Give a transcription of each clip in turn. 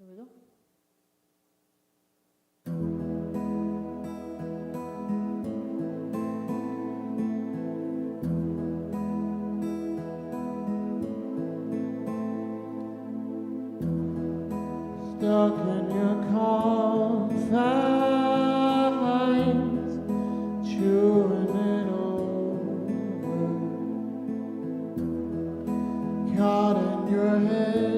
Here we go. Stuck in your confines, chewing it over, caught in your headlights.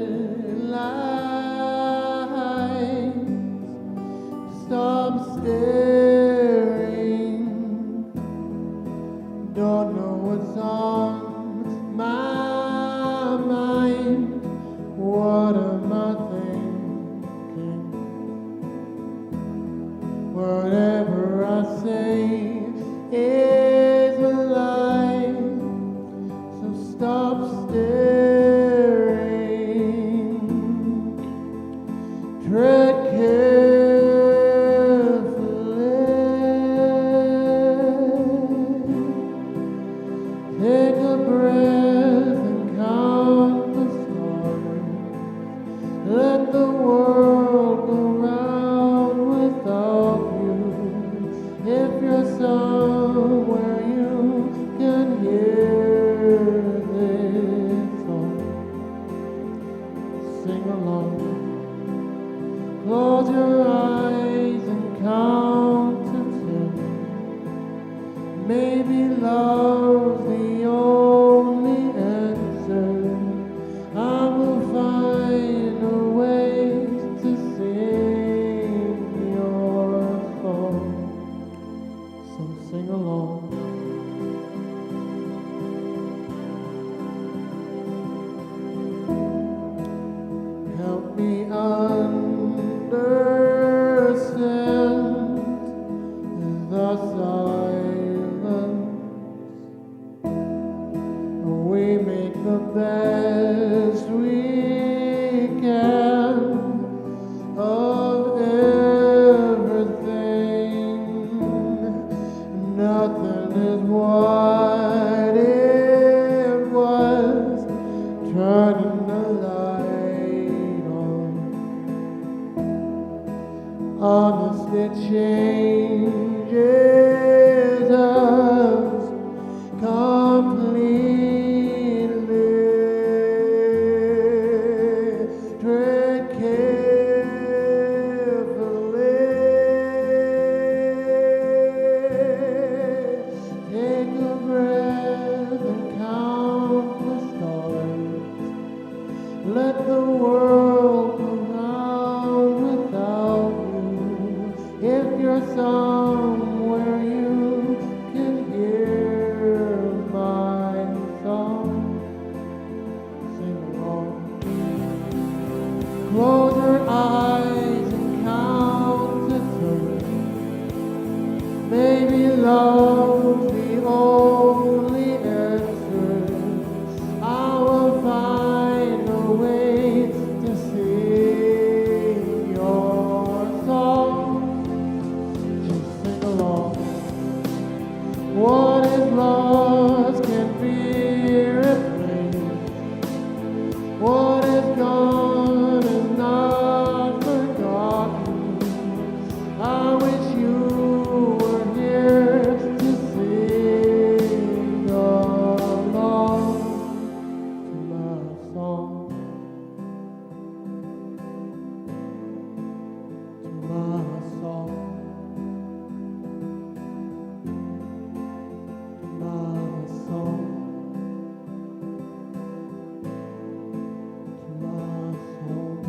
Stop staring, don't know what's on my mind. What am I thinking? Whatever I say is a lie, so stop staring. Tread carefully, take a breath and count the stars. Let the world go round without you. If you're somewhere you can hear this song, sing along. Close your eyes and count to 10. Maybe love's the only answer. I will find a way to sing your song. So sing along. Help me understand the silence. We make the best we can of everything. Nothing is what it was. Turning the light on. Honesty changes us completely. Tread carefully, take a breath and count the stars. Let the world go round without you. If you're somewhere you can hear my song, sing along. Close your eyes and count to 10. Maybe love's the only answer. I will find a way to sing your song. Just sing along. What is lost can be replaced. What is gone is not forgotten. I wish you were here to sing along to my song, to my song, to my song, to my song,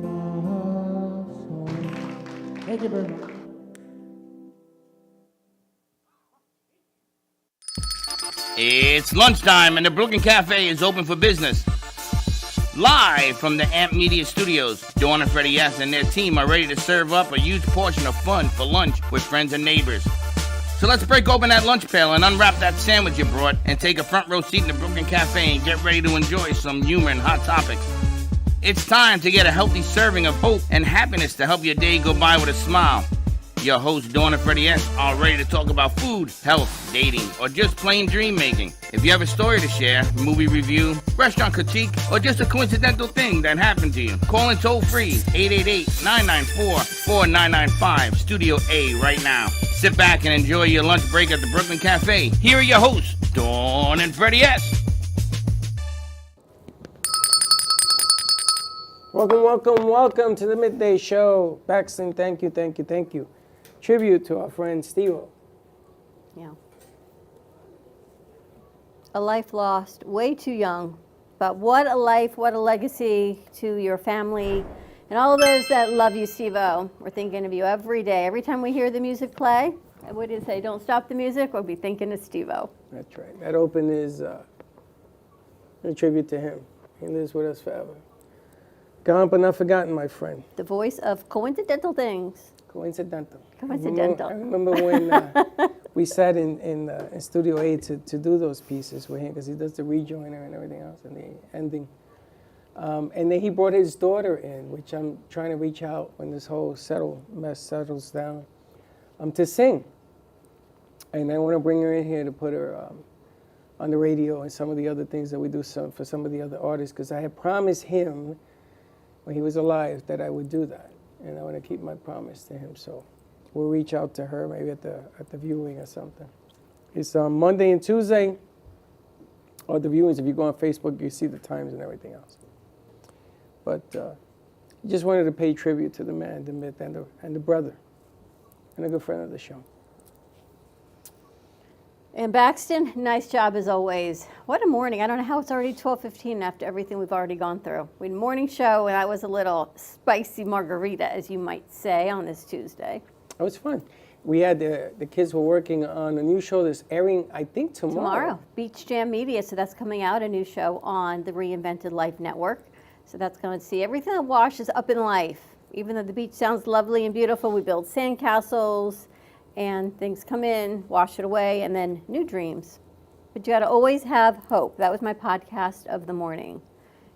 my song. Thank you very much. It's lunchtime and the Brooklyn Cafe is open for business. Live from the Amp Media Studios, Dawn and Freddie S. and their team are ready to serve up a huge portion of fun for lunch with friends and neighbors. So let's break open that lunch pail and unwrap that sandwich you brought and take a front row seat in the Brooklyn Cafe and get ready to enjoy some humor and hot topics. It's time to get a healthy serving of hope and happiness to help your day go by with a smile. Your hosts, Dawn and Freddie S., are ready to talk about food, health, dating, or just plain dream making. If you have a story to share, movie review, restaurant critique, or just a coincidental thing that happened to you, call in toll free 888-994-4995, Studio A right now. Sit back and enjoy your lunch break at the Brooklyn Cafe. Here are your hosts, Dawn and Freddie S. Welcome to the Midday Show. Paxton, thank you. Tribute to our friend Steve-O. Yeah. A life lost way too young. But what a life, what a legacy to your family and all of those that love you, Steve-O. We're thinking of you every day. Every time we hear the music play, what do you say? Don't stop the music, we'll be thinking of Steve-O. That's right. That open is a tribute to him. He lives with us forever. Gone but not forgotten, my friend. The voice of coincidental things. Coincidental. I remember when we sat in Studio A to do those pieces with him, because he does the rejoiner and everything else and the ending. And then he brought his daughter in, which I'm trying to reach out when this whole mess settles down, to sing. And I want to bring her in here to put her on the radio and some of the other things that we do for some of the other artists, because I had promised him when he was alive that I would do that, and I want to keep my promise to him. So we'll reach out to her maybe at the viewing or something. It's Monday and Tuesday, or the viewings. If you go on Facebook, you see the times and everything else. But just wanted to pay tribute to the man, the myth, and the brother, and a good friend of the show. And Baxton, nice job as always. What a morning. I don't know how it's already 12:15 after everything we've already gone through. We had a morning show, and I was a little spicy margarita, as you might say, on this Tuesday. It was fun. We had the kids were working on a new show that's airing, I think, tomorrow. Beach Jam Media, so that's coming out, a new show on the Reinvented Life Network. So that's going to see everything that washes up in life. Even though the beach sounds lovely and beautiful, we build sandcastles, and things come in, wash it away, and then new dreams. But you got to always have hope. That was my podcast of the morning.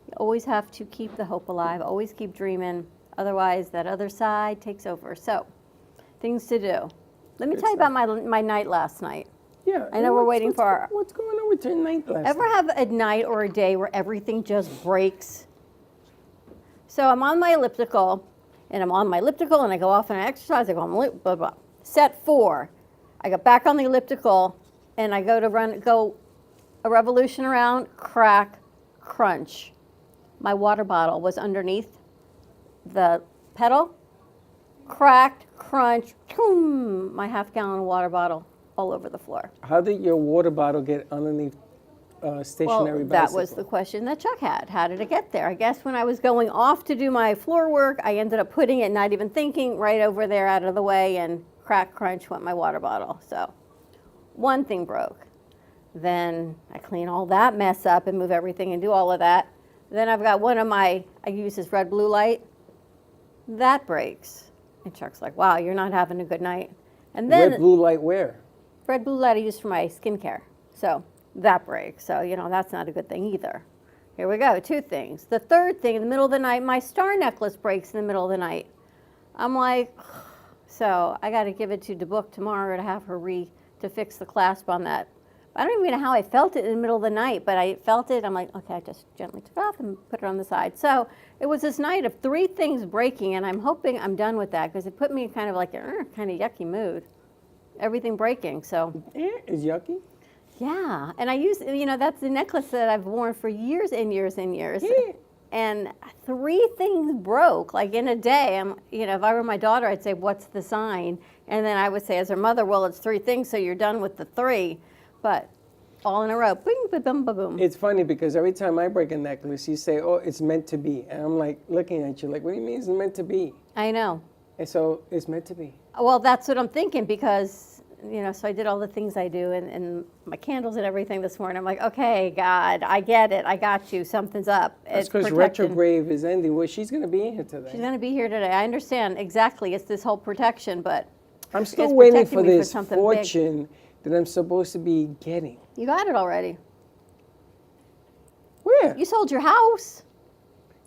You always have to keep the hope alive, always keep dreaming. Otherwise, that other side takes over. So, things to do. Let me tell you about my night last night. Yeah. I know we're waiting for our... What's going on with your night last night? Ever have a night or a day where everything just breaks? So I'm on my elliptical, and I go off and I exercise. I go, blah, blah, blah. Set 4, I got back on the elliptical, and I go a revolution around, crack, crunch. My water bottle was underneath the pedal, cracked, crunch, boom, my half-gallon water bottle all over the floor. How did your water bottle get underneath stationary bicycle? That was the question that Chuck had. How did it get there? I guess when I was going off to do my floor work, I ended up putting it, not even thinking, right over there out of the way, and crack, crunch went my water bottle. So one thing broke. Then I clean all that mess up and move everything and do all of that. Then I've got I use this red blue light. That breaks. And Chuck's like, wow, you're not having a good night. And then red blue light where? Red blue light I use for my skincare. So that breaks. So, that's not a good thing either. Here we go, 2 things. The third thing, in the middle of the night, my star necklace breaks in the middle of the night. I'm like, so I got to give it to DeBook tomorrow to have her to fix the clasp on that. I don't even know how I felt it in the middle of the night, but I felt it. I'm like, okay, I just gently took it off and put it on the side. So it was this night of 3 things breaking, and I'm hoping I'm done with that, because it put me in kind of like a kind of yucky mood. Everything breaking, so. Is yucky? Yeah, and I use, that's the necklace that I've worn for years and years and years. Yeah. And 3 things broke, like in a day. If I were my daughter, I'd say, what's the sign? And then I would say, as her mother, well, it's 3 things, so you're done with the 3. But all in a row, bing, ba, boom, ba, boom. It's funny, because every time I break a necklace, you say, oh, it's meant to be. And I'm like, looking at you like, what do you mean it's meant to be? I know. And so it's meant to be. Well, that's what I'm thinking, because, so I did all the things I do, and my candles and everything this morning. I'm like, okay, God, I get it. I got you. Something's up. That's because retrograde is ending. Well, she's going to be here today. She's going to be here today. I understand exactly. It's this whole protection, but I'm still waiting for this fortune that I'm supposed to be getting. You got it already. Where? You sold your house.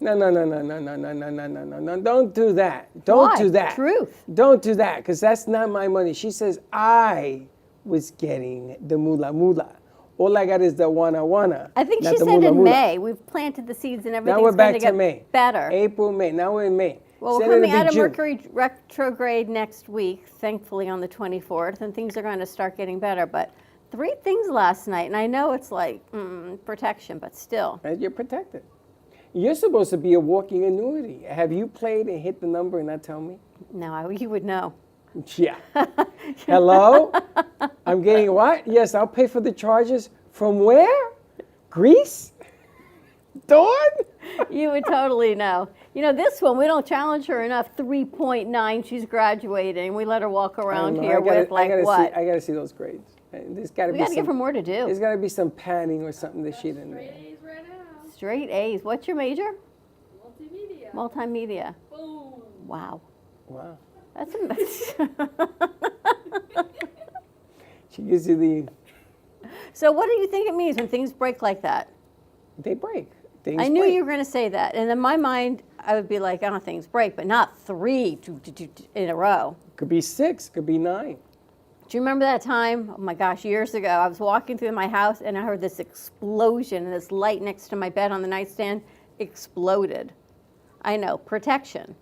No, no, no, no, no, no, no, no, no, no, no, no. Don't do that. Don't Why? do that. Truth. Don't do that, because that's not my money. She says, I was getting the mula mula. All I got is the wanna. I think not she the said mula in mula. May. We've planted the seeds and Now everything's we're going back to to get May. better. April, May. Now we're in May. Well, we're Said it'd coming be out of June. Mercury retrograde next week, thankfully on the 24th, and things are going to start getting better. But 3 things last night, and I know it's like protection, but still. And you're protected. You're supposed to be a walking annuity. Have you played and hit the number and not tell me? No, you would know. Yeah. Hello? I'm getting what? Yes, I'll pay for the charges. From where? Greece? Dawn? You would totally know. You know, this one, we don't challenge her enough. 3.9, she's graduating. We let her walk around here with like what? I gotta see those grades. There's gotta We be got to give her some. more to do. There's gotta be some padding or something that she didn't. A's right now. Straight A's. What's your major? Multimedia. Multimedia. Boom. Wow. Wow. That's a She gives you the. So what do you think it means when things break like that? They break. Things I knew break. you were going to say that. And in my mind, I would be like, oh, things break, but not 3 in a row. Could be 6. Could be 9. Do you remember that time? Oh my gosh, years ago, I was walking through my house and I heard this explosion and this light next to my bed on the nightstand exploded. I know, protection.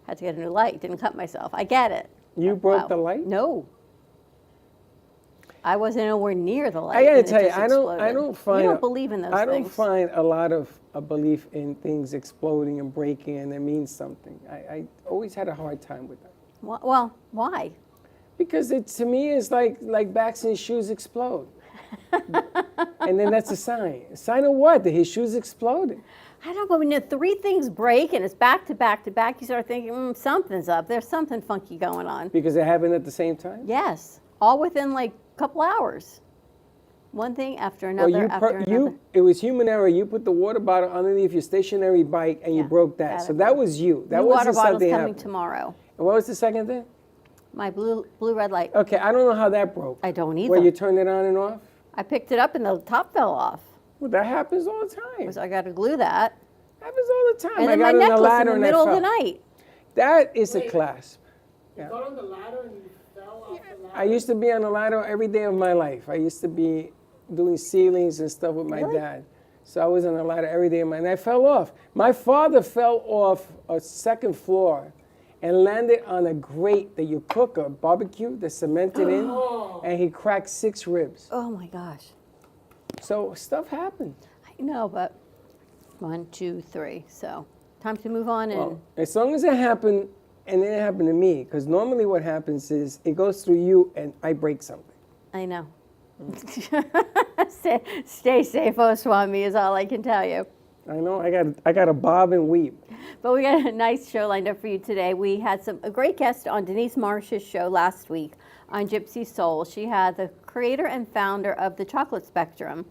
Had to get a new light, didn't cut myself. I get it. You broke the light? No. I wasn't nowhere near the light. I gotta and it tell you, just I don't exploded. find. You don't believe in those I don't things. find a lot of a belief in things exploding and breaking, and it means something. I always had a hard time with that Well, why? because it to me is like Baxton's shoes explode, and then that's a sign. A sign of what? That his shoes exploded. I don't know, but when the 3 things break and it's back to back to back, you start thinking, something's up. There's something funky going on. Because it happened at the same time. Yes, all within like a couple hours. One thing after Well, another after another. it was human error. You put the water bottle underneath your stationary bike and you Yeah, broke that. got So it. that was you. That New water wasn't bottle's something coming happened. tomorrow. And what was the second thing? My blue red light. Okay, I don't know how that broke. I don't either. Where you turned it on and off? I picked it up and the top fell off. Well, that happens all the time. So I got to glue that. Happens all the time. And I then my got on a necklace in ladder the and middle I of the fell. night. That is a Wait. clasp. You got on the ladder and you fell off the ladder. I used to be on a ladder every day of my life. I used to be doing ceilings and stuff with my Really? dad. So I was on a ladder every day of my life. And I fell off. My father fell off a 2nd floor and landed on a grate that you cook a barbecue that's cemented in, and he cracked 6 ribs. Oh my gosh. So stuff happened. I know, but 1, 2, 3. So time to move on and Well, as long as it happened, and it happened to me, because normally what happens is it goes through you and I break something. I know. Stay safe, oh Swami, is all I can tell you. I know, I got to bob and weep. But we got a nice show lined up for you today. We had a great guest on Denise Marsh's show last week on Gypsy Soul. She had the creator and founder of the Chocolate Spectrum,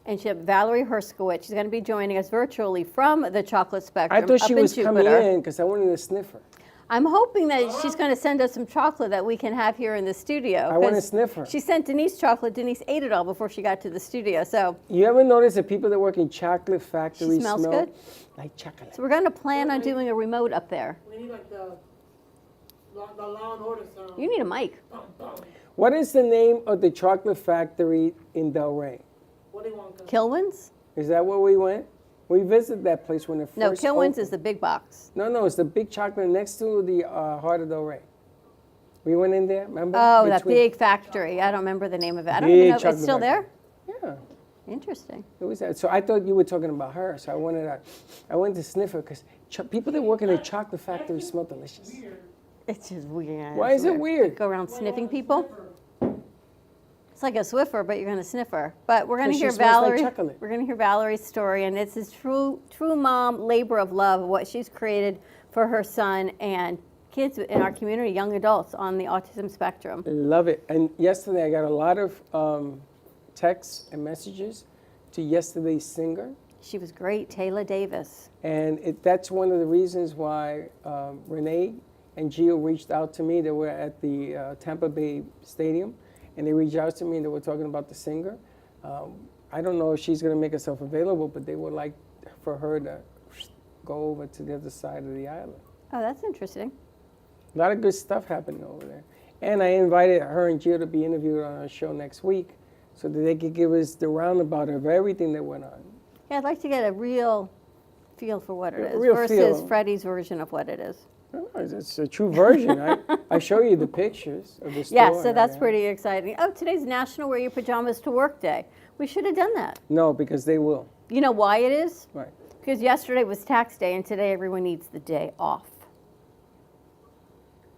and she had Valerie Herskowitz. She's going to be joining us virtually from the Chocolate Spectrum. I thought she up in was coming Jupiter. in because I wanted to sniff her. I'm hoping that she's going to send us some chocolate that we can have here in the studio. I want to 'cause sniff her. She sent Denise chocolate. Denise ate it all before she got to the studio. So You ever notice that people that work in chocolate factories smells smell good? like chocolate? we're going to plan on doing a remote up there. We need like the Law and Order sound. You need a mic. Bum, bum. What is the name of the chocolate factory in Delray? What do you want? Cuz? Kilwins? Is that where we went? We visited that place when it first No, Kilwins opened. is the big box. No, it's the big chocolate next to the Heart of Delray. We went in there, remember? Oh, that Between- big factory. I don't remember the name of it. I don't Big even know. It's chocolate still there? factory. Yeah. Interesting. It was that. So I thought you were talking about her. So I went to sniff her because people that work in a chocolate factory smell delicious. It's just weird. Why is it weird? Go around sniffing people? It's like a Swiffer, but you're going to sniff her. But we're going to She hear smells like Valerie. chocolate. We're going to hear Valerie's story, and it's his true mom labor of love of what she's created for her son and kids in our community, young adults on the autism spectrum. Love it. And yesterday I got a lot of texts and messages to yesterday's singer. She was great, Taylor Davis. And that's one of the reasons why Renee and Gio reached out to me. They were at the Tampa Bay Stadium, and they reached out to me and they were talking about the singer. I don't know if she's going to make herself available, but they would like for her to go over to the other side of the island. Oh, that's interesting. A lot of good stuff happening over there. And I invited her and Jill to be interviewed on our show next week so that they could give us the roundabout of everything that went on. Yeah, I'd like to get a real feel for what it is real versus feel. Freddie's version of what it is. No, it's a true version. I show you the pictures of the store. Yeah, so and that's everything. pretty exciting. Oh, today's National Wear Your Pajamas to Work Day. We should have done that. No, because they will. You know why it is? Right. Because yesterday was tax day and today everyone needs the day off.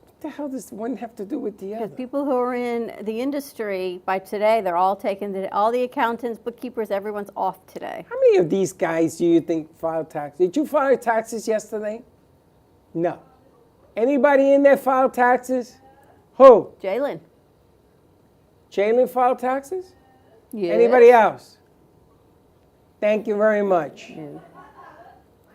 What the hell does one have to do with the other? Because people who are in the industry, by today, they're all taking, all the accountants, bookkeepers, everyone's off today. How many of these guys do you think filed taxes? Did you file your taxes yesterday? No. Anybody in there filed taxes? Who? Jalen. Jalen filed taxes? Yes. Anybody else? Thank you very much.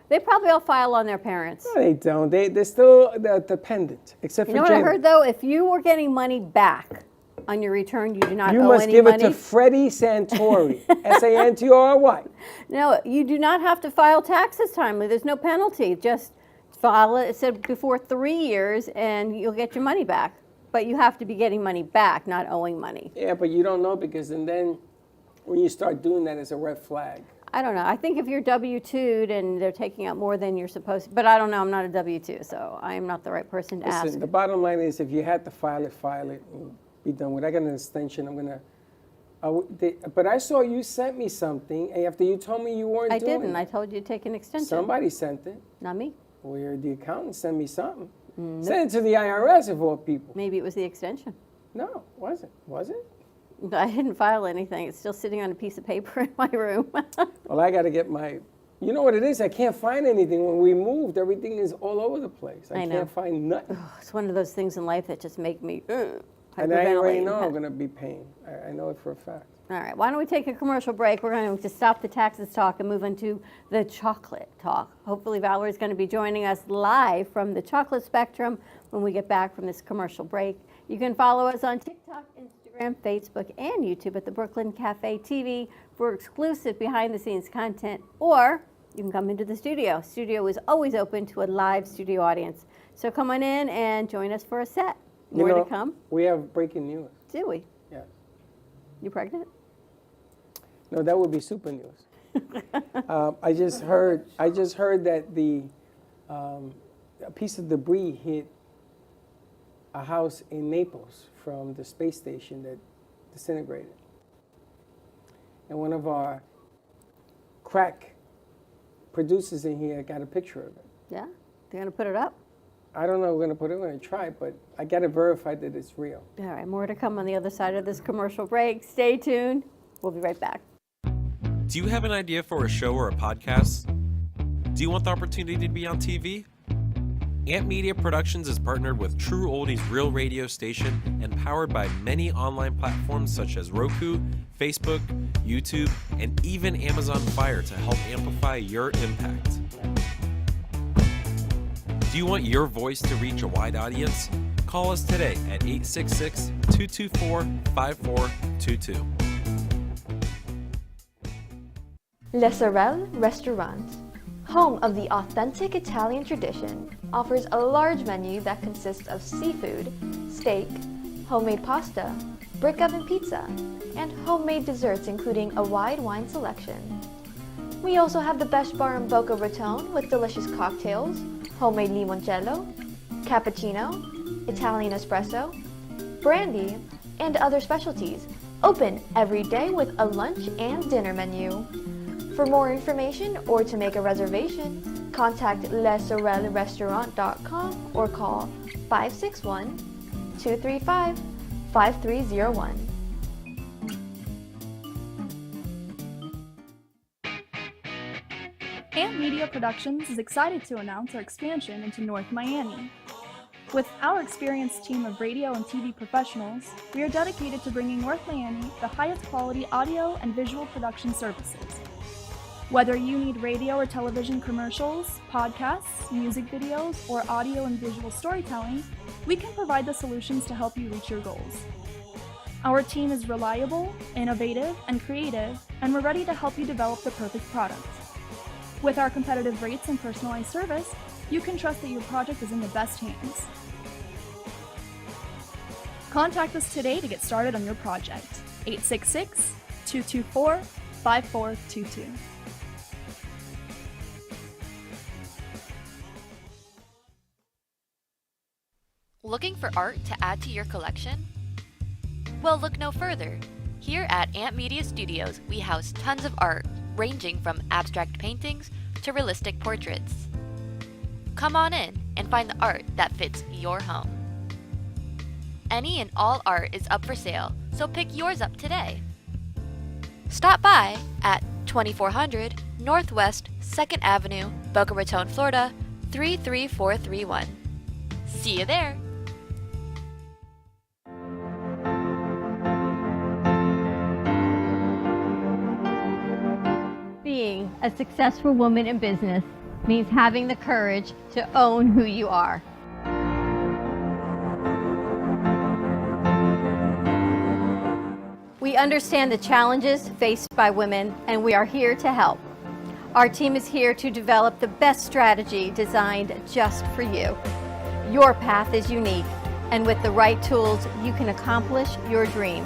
They probably all file on their parents. No, they don't. They're still dependent, except You for know what I Jalen. heard though? If you were getting money back on your return, you do not You owe must any give money. it to Freddie Santori, S-A-N-T-O-R-Y. No, you do not have to file taxes timely. There's no penalty. Just file it, it said before 3 years, and you'll get your money back. But you have to be getting money back, not owing money. Yeah, but you don't know because and then when you start doing that, it's a red flag. I don't know. I think if you're W-2'd and they're taking out more than you're supposed to, but I don't know. I'm not a W-2, so I am not the right person to ask. Listen, the bottom line is if you had to file it, and be done with it. I got an extension. I'm going to... but I saw you sent me something and after you told me you weren't I doing didn't. it. I told you to take an extension. Somebody sent it. Not me. Where the accountant sent me something. Send it to the IRS of all people. Maybe it was the extension. No, wasn't. Was it? I didn't file anything. It's still sitting on a piece of paper in my room. Well, I got to get my... You know what it is? I can't find anything. When we moved, everything is all over the place. I know. can't find nothing. It's one of those things in life that just make me And I already hyperventilate. know I'm going to be paying. I know it for a fact. All right, why don't we take a commercial break? We're going to stop the taxes talk and move into the chocolate talk. Hopefully Valerie's going to be joining us live from the chocolate spectrum when we get back from this commercial break. You can follow us on TikTok, Instagram, Facebook, and YouTube at the Brooklyn Cafe TV for exclusive behind-the-scenes content, or you can come into the studio. Studio is always open to a live studio audience. So come on in and join us for a set. More to come. We have breaking news. Do we? Yes. You pregnant? No, that would be super news. I just heard that a piece of debris hit a house in Naples from the space station that disintegrated. And one of our crack producers in here got a picture of it. Yeah? They're going to put it up? I don't know if we're going to put it, we're going to try, but I got to verify that it's real. All right, more to come on the other side of this commercial break. Stay tuned. We'll be right back. Do you have an idea for a show or a podcast? Do you want the opportunity to be on TV? Amp Media Productions is partnered with True Oldies Real Radio Station and powered by many online platforms such as Roku, Facebook, YouTube, and even Amazon Fire to help amplify your impact. Do you want your voice to reach a wide audience? Call us today at 866-224-5422. Le Sorel Restaurant, home of the authentic Italian tradition, offers a large menu that consists of seafood, steak, homemade pasta, brick oven pizza, and homemade desserts including a wide wine selection. We also have the best bar in Boca Raton with delicious cocktails, homemade limoncello, cappuccino, Italian espresso, brandy, and other specialties, open every day with a lunch and dinner menu. For more information or to make a reservation, contact lesorelrestaurant.com or call 561-235-5301. Amp Media Productions is excited to announce our expansion into North Miami. With our experienced team of radio and TV professionals, we are dedicated to bringing North Miami the highest quality audio and visual production services. Whether you need radio or television commercials, podcasts, music videos, or audio and visual storytelling, we can provide the solutions to help you reach your goals. Our team is reliable, innovative, and creative, and we're ready to help you develop the perfect product. With our competitive rates and personalized service, you can trust that your project is in the best hands. Contact us today to get started on your project. 866-224-5422. Looking for art to add to your collection? Well, look no further. Here at Amp Media Studios, we house tons of art, ranging from abstract paintings to realistic portraits. Come on in and find the art that fits your home. Any and all art is up for sale, so pick yours up today. Stop by at 2400 Northwest 2nd Avenue, Boca Raton, Florida 33431. See you there! Being a successful woman in business means having the courage to own who you are. We understand the challenges faced by women, and we are here to help. Our team is here to develop the best strategy designed just for you. Your path is unique, and with the right tools, you can accomplish your dream.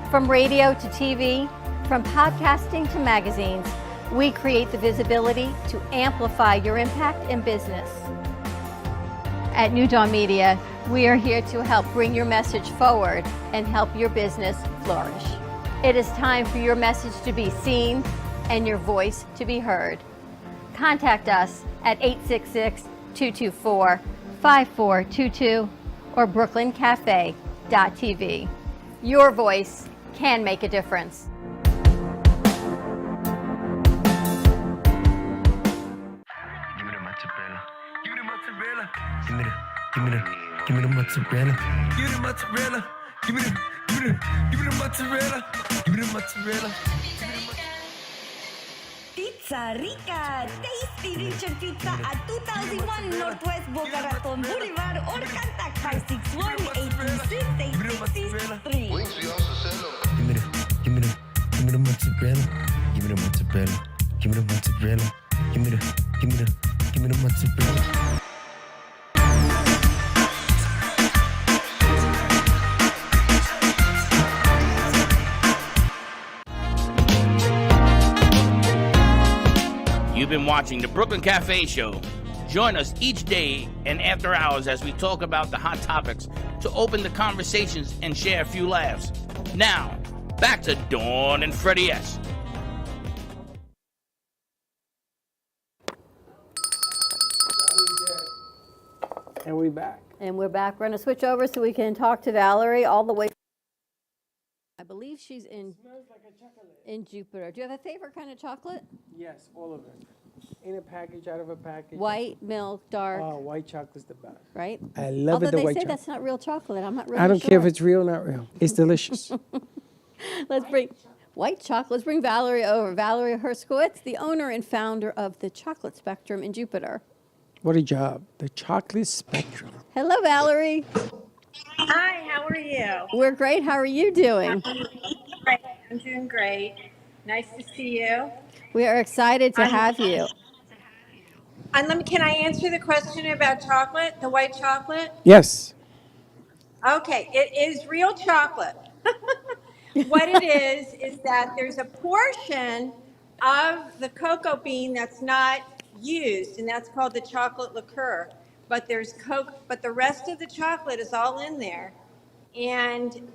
From radio to TV, from podcasting to magazines, we create the visibility to amplify your impact in business. At New Dawn Media, we are here to help bring your message forward and help your business flourish. It is time for your message to be seen and your voice to be heard. Contact us at 866-224-5422 or brooklyncafe.tv. Your voice can make a difference. Give me the mozzarella. Give me the mozzarella. Give me the mozzarella. Give me the mozzarella. Pizza Rica, tasty Richard Pizza at 2001 Northwest Boca Raton Boulevard or contact 561-826-8663. Give me the mozzarella. Give me the mozzarella. Give me the mozzarella. Give me the mozzarella. You've been watching the Brooklyn Cafe Show. Join us each day and after hours as we talk about the hot topics to open the conversations and share a few laughs. Now, back to Dawn and Freddie S. And we're back. And we're back. We're going to switch over so we can talk to Valerie all the way. I believe she's in Jupiter. Do you have a favorite kind of chocolate? Yes, all of them. In a package, out of a package. White, milk, dark. Oh, white chocolate's the best. Right? I love Although it, the they white say chocolate. that's not real chocolate. I'm not really I don't sure. care if it's real or not real. It's delicious. Let's bring white chocolate. Let's bring Valerie over. Valerie Herskowitz, the owner and founder of the Chocolate Spectrum in Jupiter. What a job. The chocolate spectrum. Hello, Valerie. Hi, how are you? We're great. How are you doing? Great. I'm doing great. Nice to see you. We are excited to have you. And can I answer the question about chocolate, the white chocolate? Yes. Okay, it is real chocolate. What it is that there's a portion of the cocoa bean that's not used, and that's called the chocolate liqueur. But there's but the rest of the chocolate is all in there. And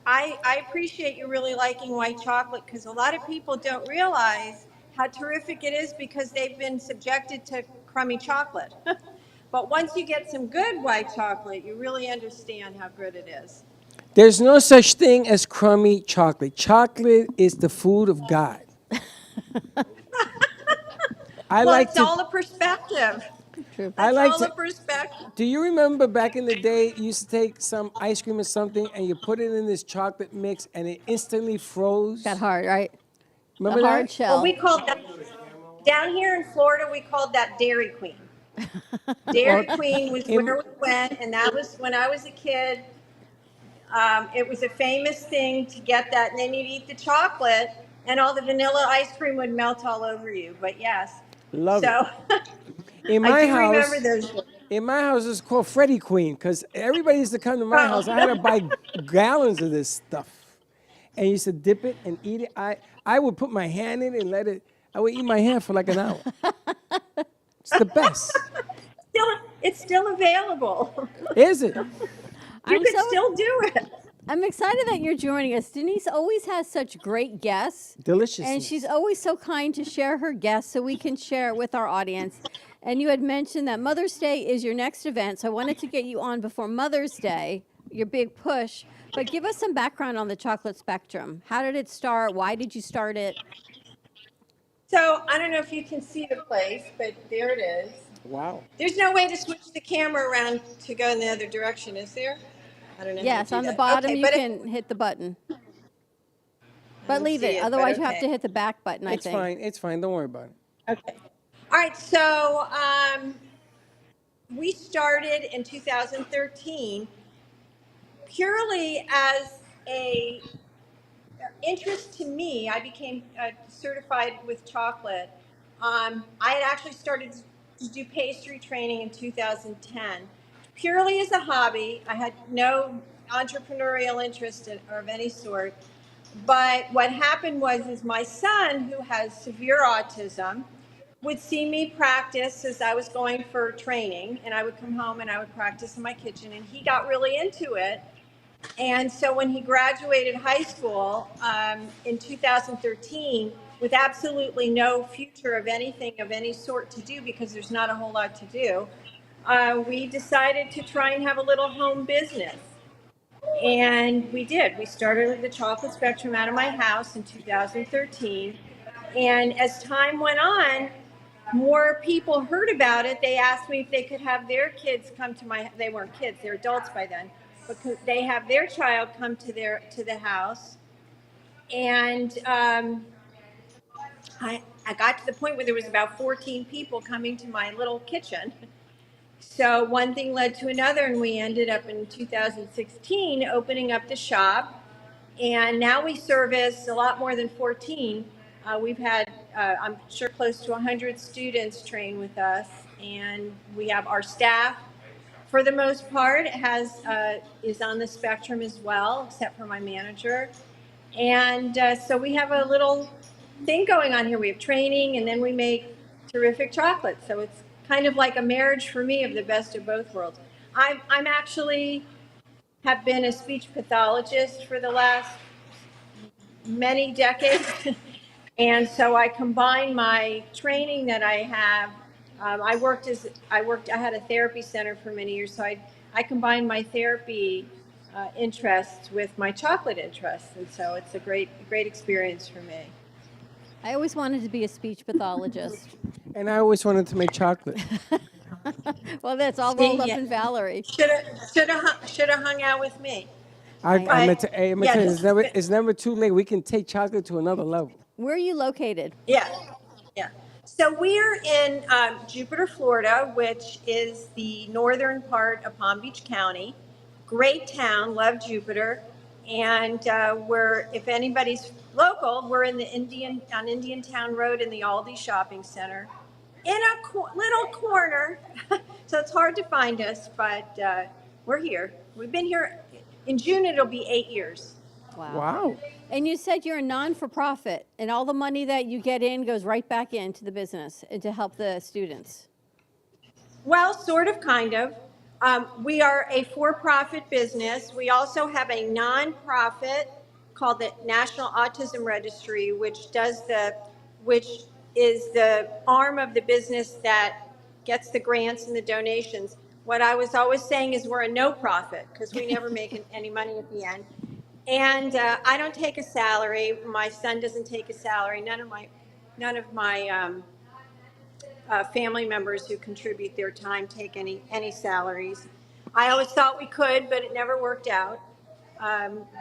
I appreciate you really liking white chocolate, because a lot of people don't realize how terrific it is because they've been subjected to crummy chocolate. But once you get some good white chocolate, you really understand how good it is. There's no such thing as crummy chocolate. Chocolate is the food of God. It's all a perspective. True. That's all a perspective. Do you remember back in the day, you used to take some ice cream or something and you put it in this chocolate mix and it instantly froze? Got hard, right? Remember the hard that? shell. Well, we called that, down here in Florida, we called that Dairy Queen. Dairy Queen was where we went, and that was when I was a kid. It was a famous thing to get that, and then you'd eat the chocolate, and all the vanilla ice cream would melt all over you. But yes, Love it. So In I my do remember house, those days. in my house, it's called Freddie Queen because everybody used to come to my house. I had to buy gallons of this stuff, and used to dip it and eat it. I would put my hand in it and let it. I would eat my hand for like an hour. It's the best. It's still available. Is it? You could still do it. I'm excited that you're joining us. Denise always has such great guests. Delicious. And she's always so kind to share her guests so we can share it with our audience. And you had mentioned that Mother's Day is your next event, so I wanted to get you on before Mother's Day, your big push. But give us some background on the chocolate spectrum. How did it start? Why did you start it? So I don't know if you can see the place, but there it is. Wow. There's no way to switch the camera around to go in the other direction, is there? I don't know. Yes, how to on do the that. bottom Okay, you can hit the button. But don't leave see it. it, but Otherwise, you have okay. to hit the back button, I It's think. fine. It's fine. Don't worry about it. Okay. All right. So we started in 2013 purely as a interest to me. I became certified with chocolate. I had actually started to do pastry training in 2010, purely as a hobby. I had no entrepreneurial interest of any sort. But what happened is my son, who has severe autism, would see me practice as I was going for training, and I would come home and I would practice in my kitchen, and he got really into it. And so when he graduated high school in 2013, with absolutely no future of anything of any sort to do, because there's not a whole lot to do, we decided to try and have a little home business. And we did. We started the chocolate spectrum out of my house in 2013. And as time went on, more people heard about it. They asked me if they could have their kids come to they weren't kids, they're adults by then, but could they have their child come to the house. And I got to the point where there was about 14 people coming to my little kitchen. So one thing led to another, and we ended up in 2016 opening up the shop. And now we service a lot more than 14. We've had, I'm sure, close to 100 students train with us. And we have our staff, for the most part, is on the spectrum as well, except for my manager. And so we have a little thing going on here. We have training, and then we make terrific chocolate. So it's kind of like a marriage for me of the best of both worlds. I'm actually have been a speech pathologist for the last many decades. And so I combine my training that I have. I had a therapy center for many years. So I combine my therapy interests with my chocolate interests. And so it's a great experience for me. I always wanted to be a speech pathologist. And I always wanted to make chocolate. Well, that's all rolled up in Valerie. Should have hung out with me. I'm gonna tell you, it's never too late. We can take chocolate to another level. Where are you located? Yeah. So we're in Jupiter, Florida, which is the northern part of Palm Beach County. Great town, love Jupiter. And if anybody's local, we're in on Indian Town Road in the Aldi Shopping Center, in a little corner. So it's hard to find us, but we're here. We've been here. In June, it'll be 8 years. Wow. And you said you're a non-for-profit, and all the money that you get in goes right back into the business and to help the students. Well, sort of, kind of. We are a for-profit business. We also have a non-profit called the National Autism Registry, which is the arm of the business that gets the grants and the donations. What I was always saying is we're a no-profit because we never make any money at the end. And I don't take a salary. My son doesn't take a salary. None of my family members who contribute their time take any salaries. I always thought we could, but it never worked out.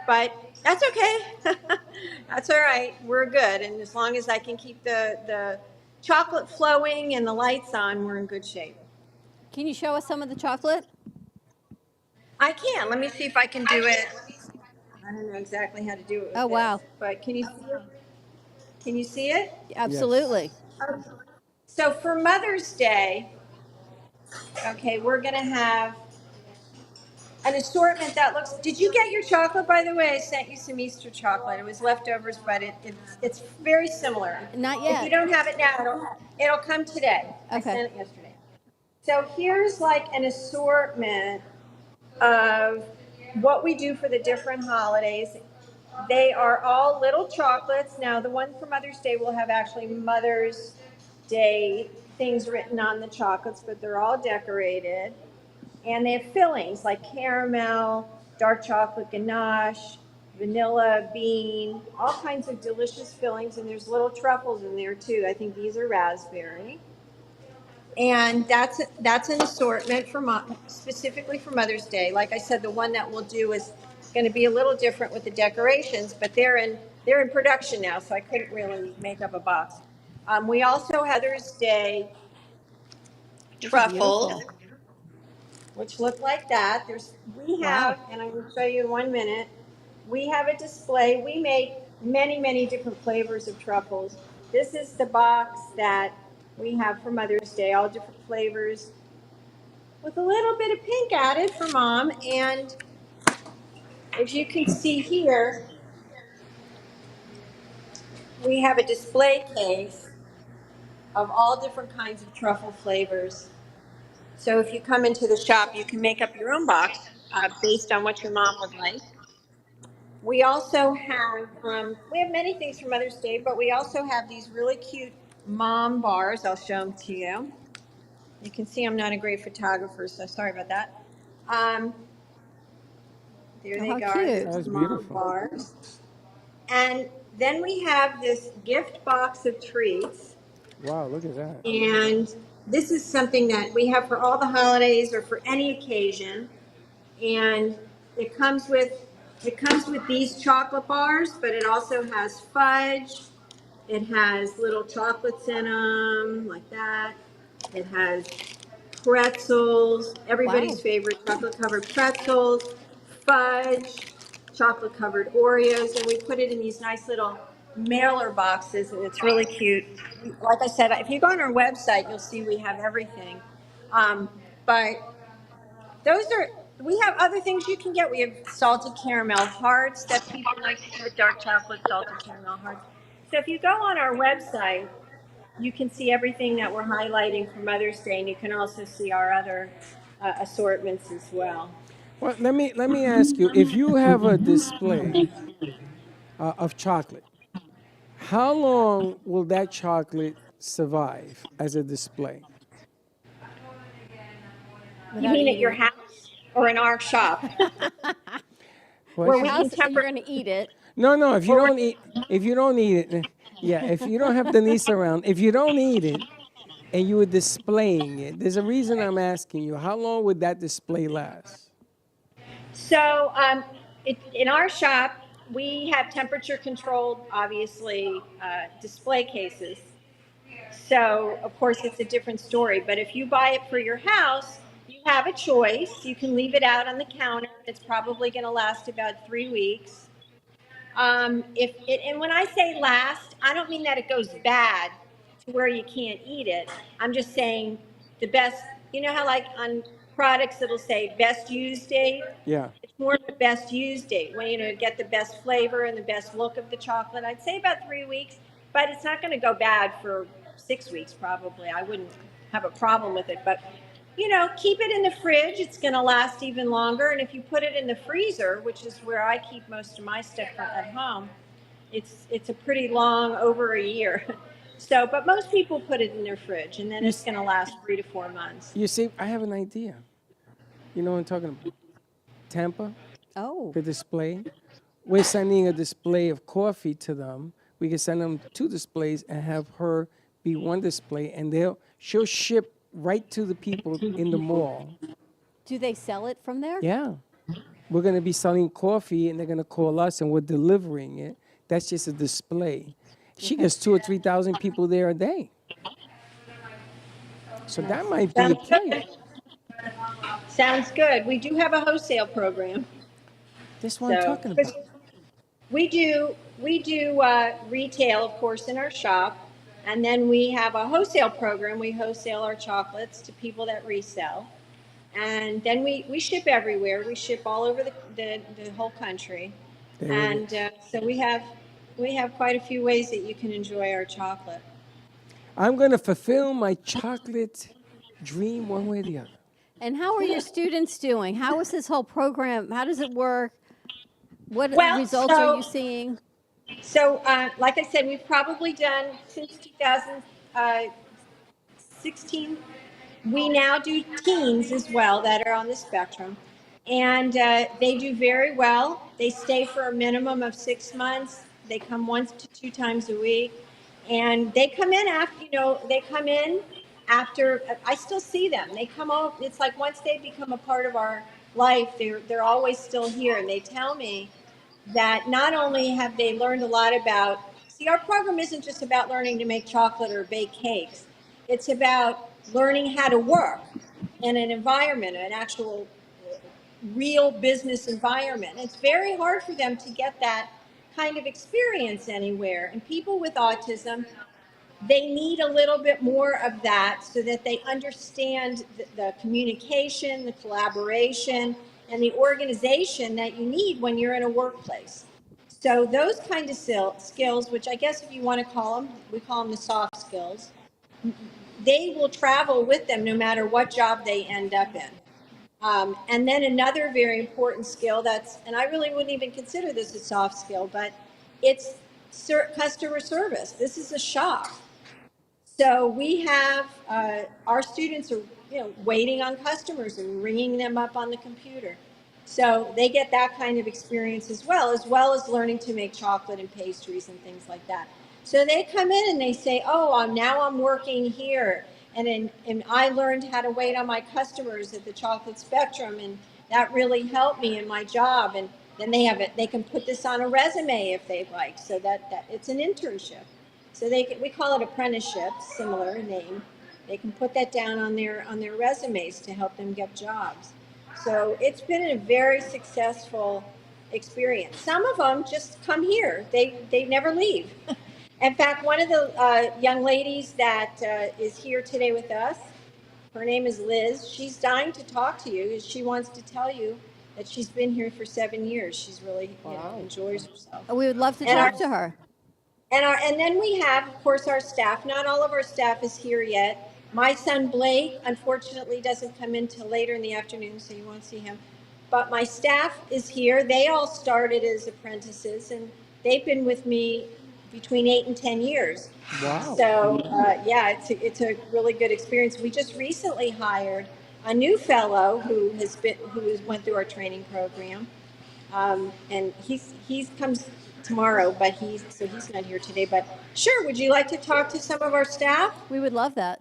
But that's okay. That's all right. We're good. And as long as I can keep the chocolate flowing and the lights on, we're in good shape. Can you show us some of the chocolate? I can. Let me see if I can do it. I don't know exactly how to do it with wow. this, but can you see it? Absolutely. Yes. So for Mother's Day, okay, we're going to have an assortment that looks. Did you get your chocolate, by the way? I sent you some Easter chocolate. It was leftovers, but it's very similar. Not If you yet. don't have it now, it'll come today. I Okay. sent it yesterday. So here's like an assortment of what we do for the different holidays. They are all little chocolates. Now, the one for Mother's Day will have actually Mother's Day things written on the chocolates, but they're all decorated. And they have fillings like caramel, dark chocolate ganache, vanilla bean, all kinds of delicious fillings. And there's little truffles in there too. I think these are raspberry. And that's an assortment for specifically for Mother's Day. Like I said, the one that we'll do is going to be a little different with the decorations, but they're in production now, so I couldn't really make up a box. We also have Mother's Day truffles, Beautiful. which look like that. We have, and I'm going to show you in 1 minute. We have a display. We make many different flavors of truffles. This is the box that we have for Mother's Day, all different flavors with a little bit of pink added for Mom. And as you can see here, we have a display case of all different kinds of truffle flavors. So if you come into the shop, you can make up your own box based on what your mom would like. We also have, we have many things for Mother's Day, but we also have these really cute mom bars. I'll show them to you. You can see I'm not a great photographer, so sorry about that. There they How go. cute. That's Mom beautiful. bars. And then we have this gift box of treats. Wow, look at that. And this is something that we have for all the holidays or for any occasion. And it comes with these chocolate bars, but it also has fudge. It has little chocolates in them, like that. It has pretzels, everybody's favorite chocolate-covered pretzels, fudge, chocolate-covered Oreos, and we put it in these nice little mailer boxes, and it's really cute. Like I said, if you go on our website, you'll see we have everything. But we have other things you can get. We have salted caramel hearts that people like to get, dark chocolate salted caramel hearts. So if you go on our website, you can see everything that we're highlighting for Mother's Day, and you can also see our other assortments as well. Well, let me ask you: if you have a display of chocolate, how long will that chocolate survive as a display? You mean at your house or in our shop? Where we can you're going to eat it. No. If you don't eat it, yeah. If you don't have Denise around, if you don't eat it, and you were displaying it, there's a reason I'm asking you. How long would that display last? So, in our shop, we have temperature-controlled, obviously, display cases. So, of course, it's a different story. But if you buy it for your house, you have a choice. You can leave it out on the counter. It's probably going to last about 3 weeks. And when I say last, I don't mean that it goes bad to where you can't eat it. I'm just saying the best. You know how like on products it'll say best use date. Yeah. It's more of the best use date when get the best flavor and the best look of the chocolate. I'd say about 3 weeks, but it's not going to go bad for 6 weeks probably. I wouldn't have a problem with it, but keep it in the fridge. It's going to last even longer. And if you put it in the freezer, which is where I keep most of my stuff at home, it's a pretty long, over a year. So, but most people put it in their fridge, and then it's going to last 3 to 4 months. You see, I have an idea. You know what I'm talking about? Tampa. Oh. The display. We're sending a display of coffee to them. We can send them 2 displays and have her be 1 display, and she'll ship right to the people in the mall. Do they sell it from there? Yeah. We're going to be selling coffee, and they're going to call us, and we're delivering it. That's just a display. She gets 2,000 or 3,000 people there a day. So that might be a play. Sounds good. We do have a wholesale program. That's what I'm talking about. We do retail, of course, in our shop. And then we have a wholesale program. We wholesale our chocolates to people that resell. And then we ship everywhere. We ship all over the whole country. There it And is. so we have quite a few ways that you can enjoy our chocolate. I'm going to fulfill my chocolate dream one way or the other. And how are your students doing? How is this whole program? How does it work? What Well, results are you seeing? So, like I said, we've probably done since 2016. We now do teens as well that are on the spectrum, and they do very well. They stay for a minimum of 6 months. They come 1 to 2 times a week, and they come in after, they come in after. I still see them. They come out. It's like once they become a part of our life, they're always still here, and they tell me that not only have they learned a lot about, see, our program isn't just about learning to make chocolate or bake cakes. It's about learning how to work in an environment, an actual real business environment. It's very hard for them to get that kind of experience anywhere. And people with autism, they need a little bit more of that so that they understand the communication, the collaboration, and the organization that you need when you're in a workplace. So those kind of skills, which I guess if you want to call them, we call them the soft skills, they will travel with them no matter what job they end up in. And then another very important skill and I really wouldn't even consider this a soft skill, but it's customer service. This is a shop. So we have our students are waiting on customers and ringing them up on the computer. So they get that kind of experience as well as learning to make chocolate and pastries and things like that. So they come in and they say, "Oh, now I'm working here, and I learned how to wait on my customers at the Chocolate Spectrum, and that really helped me in my job." And then they can put this on a resume if they like, so that it's an internship. So we call it apprenticeship, similar name. They can put that down on their resumes to help them get jobs. So it's been a very successful experience. Some of them just come here. They never leave. In fact, one of the young ladies that is here today with us, her name is Liz. She's dying to talk to you. She wants to tell you that she's been here for 7 years. She's really enjoys herself. We would love to talk to her. And then we have, of course, our staff. Not all of our staff is here yet. My son Blake, unfortunately, doesn't come in till later in the afternoon, so you won't see him. But my staff is here. They all started as apprentices, and they've been with me between 8 and 10 years. Wow. So it's a really good experience. We just recently hired a new fellow who went through our training program, and he's comes tomorrow, but he's not here today. But sure, would you like to talk to some of our staff? We would love that.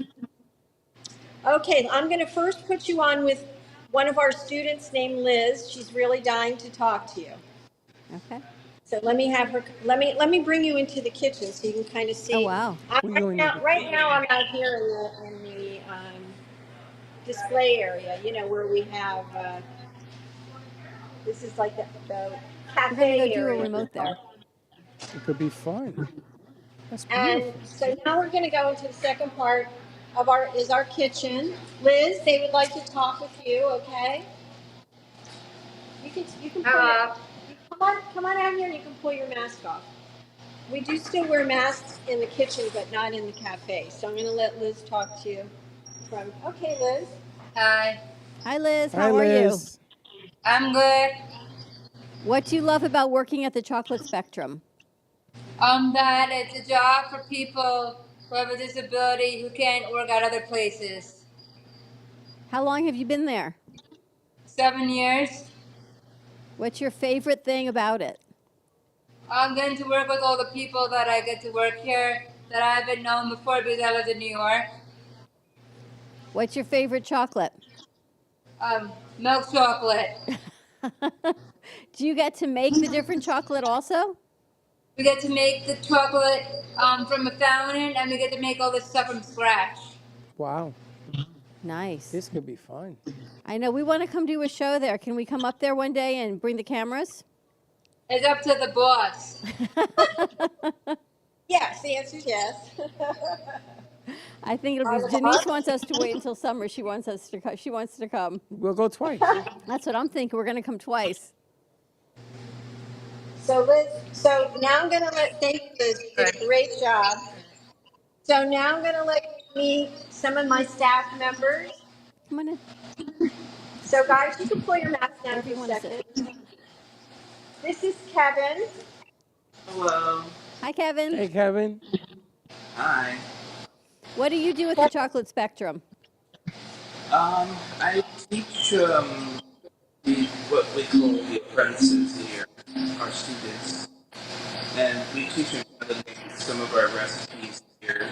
Okay, I'm going to first put you on with one of our students named Liz. She's really dying to talk to you. Okay. So let me have her. Let me bring you into the kitchen so you can kind of see. Oh wow! Right now I'm out here in the display area. Where we have. This is like the cafe We're gonna go do area. a remote there. It could be fun. That's beautiful. And so now we're going to go into the second part of our kitchen. Liz, they would like to talk with you. Okay. You can come on out here and you can pull your mask off. We do still wear masks in the kitchen, but not in the cafe. So I'm going to let Liz talk to you okay, Liz. Hi. Hi, Liz. Hi, How are Liz. you? I'm good. What do you love about working at the Chocolate Spectrum? That it's a job for people who have a disability who can't work at other places. How long have you been there? 7 years. What's your favorite thing about it? I'm getting to work with all the people that I get to work here that I haven't known before because I lived in New York. What's your favorite chocolate? Milk chocolate. Do you get to make the different chocolate also? We get to make the chocolate from a fountain, and we get to make all this stuff from scratch. Wow. Nice. This could be fun. I know. We want to come do a show there. Can we come up there one day and bring the cameras? It's up to the boss. Yes. the answer is yes. I think it'll I be, would Janice love wants us to wait until summer. She wants us to she wants to come. We'll go twice. That's what I'm thinking. We're going to come twice. So Liz, so now I'm going to thank you, Liz, you did a great job. So now I'm going to let you meet some of my staff members. Come on in. So guys, you can pull your mask down Wherever for you a want to second. sit. This is Kevin. Hello. Hi, Kevin. Hey, Kevin. Hi. What do you do with the chocolate spectrum? I teach what we call the apprentices here, our students, and we teach them how to make some of our recipes here,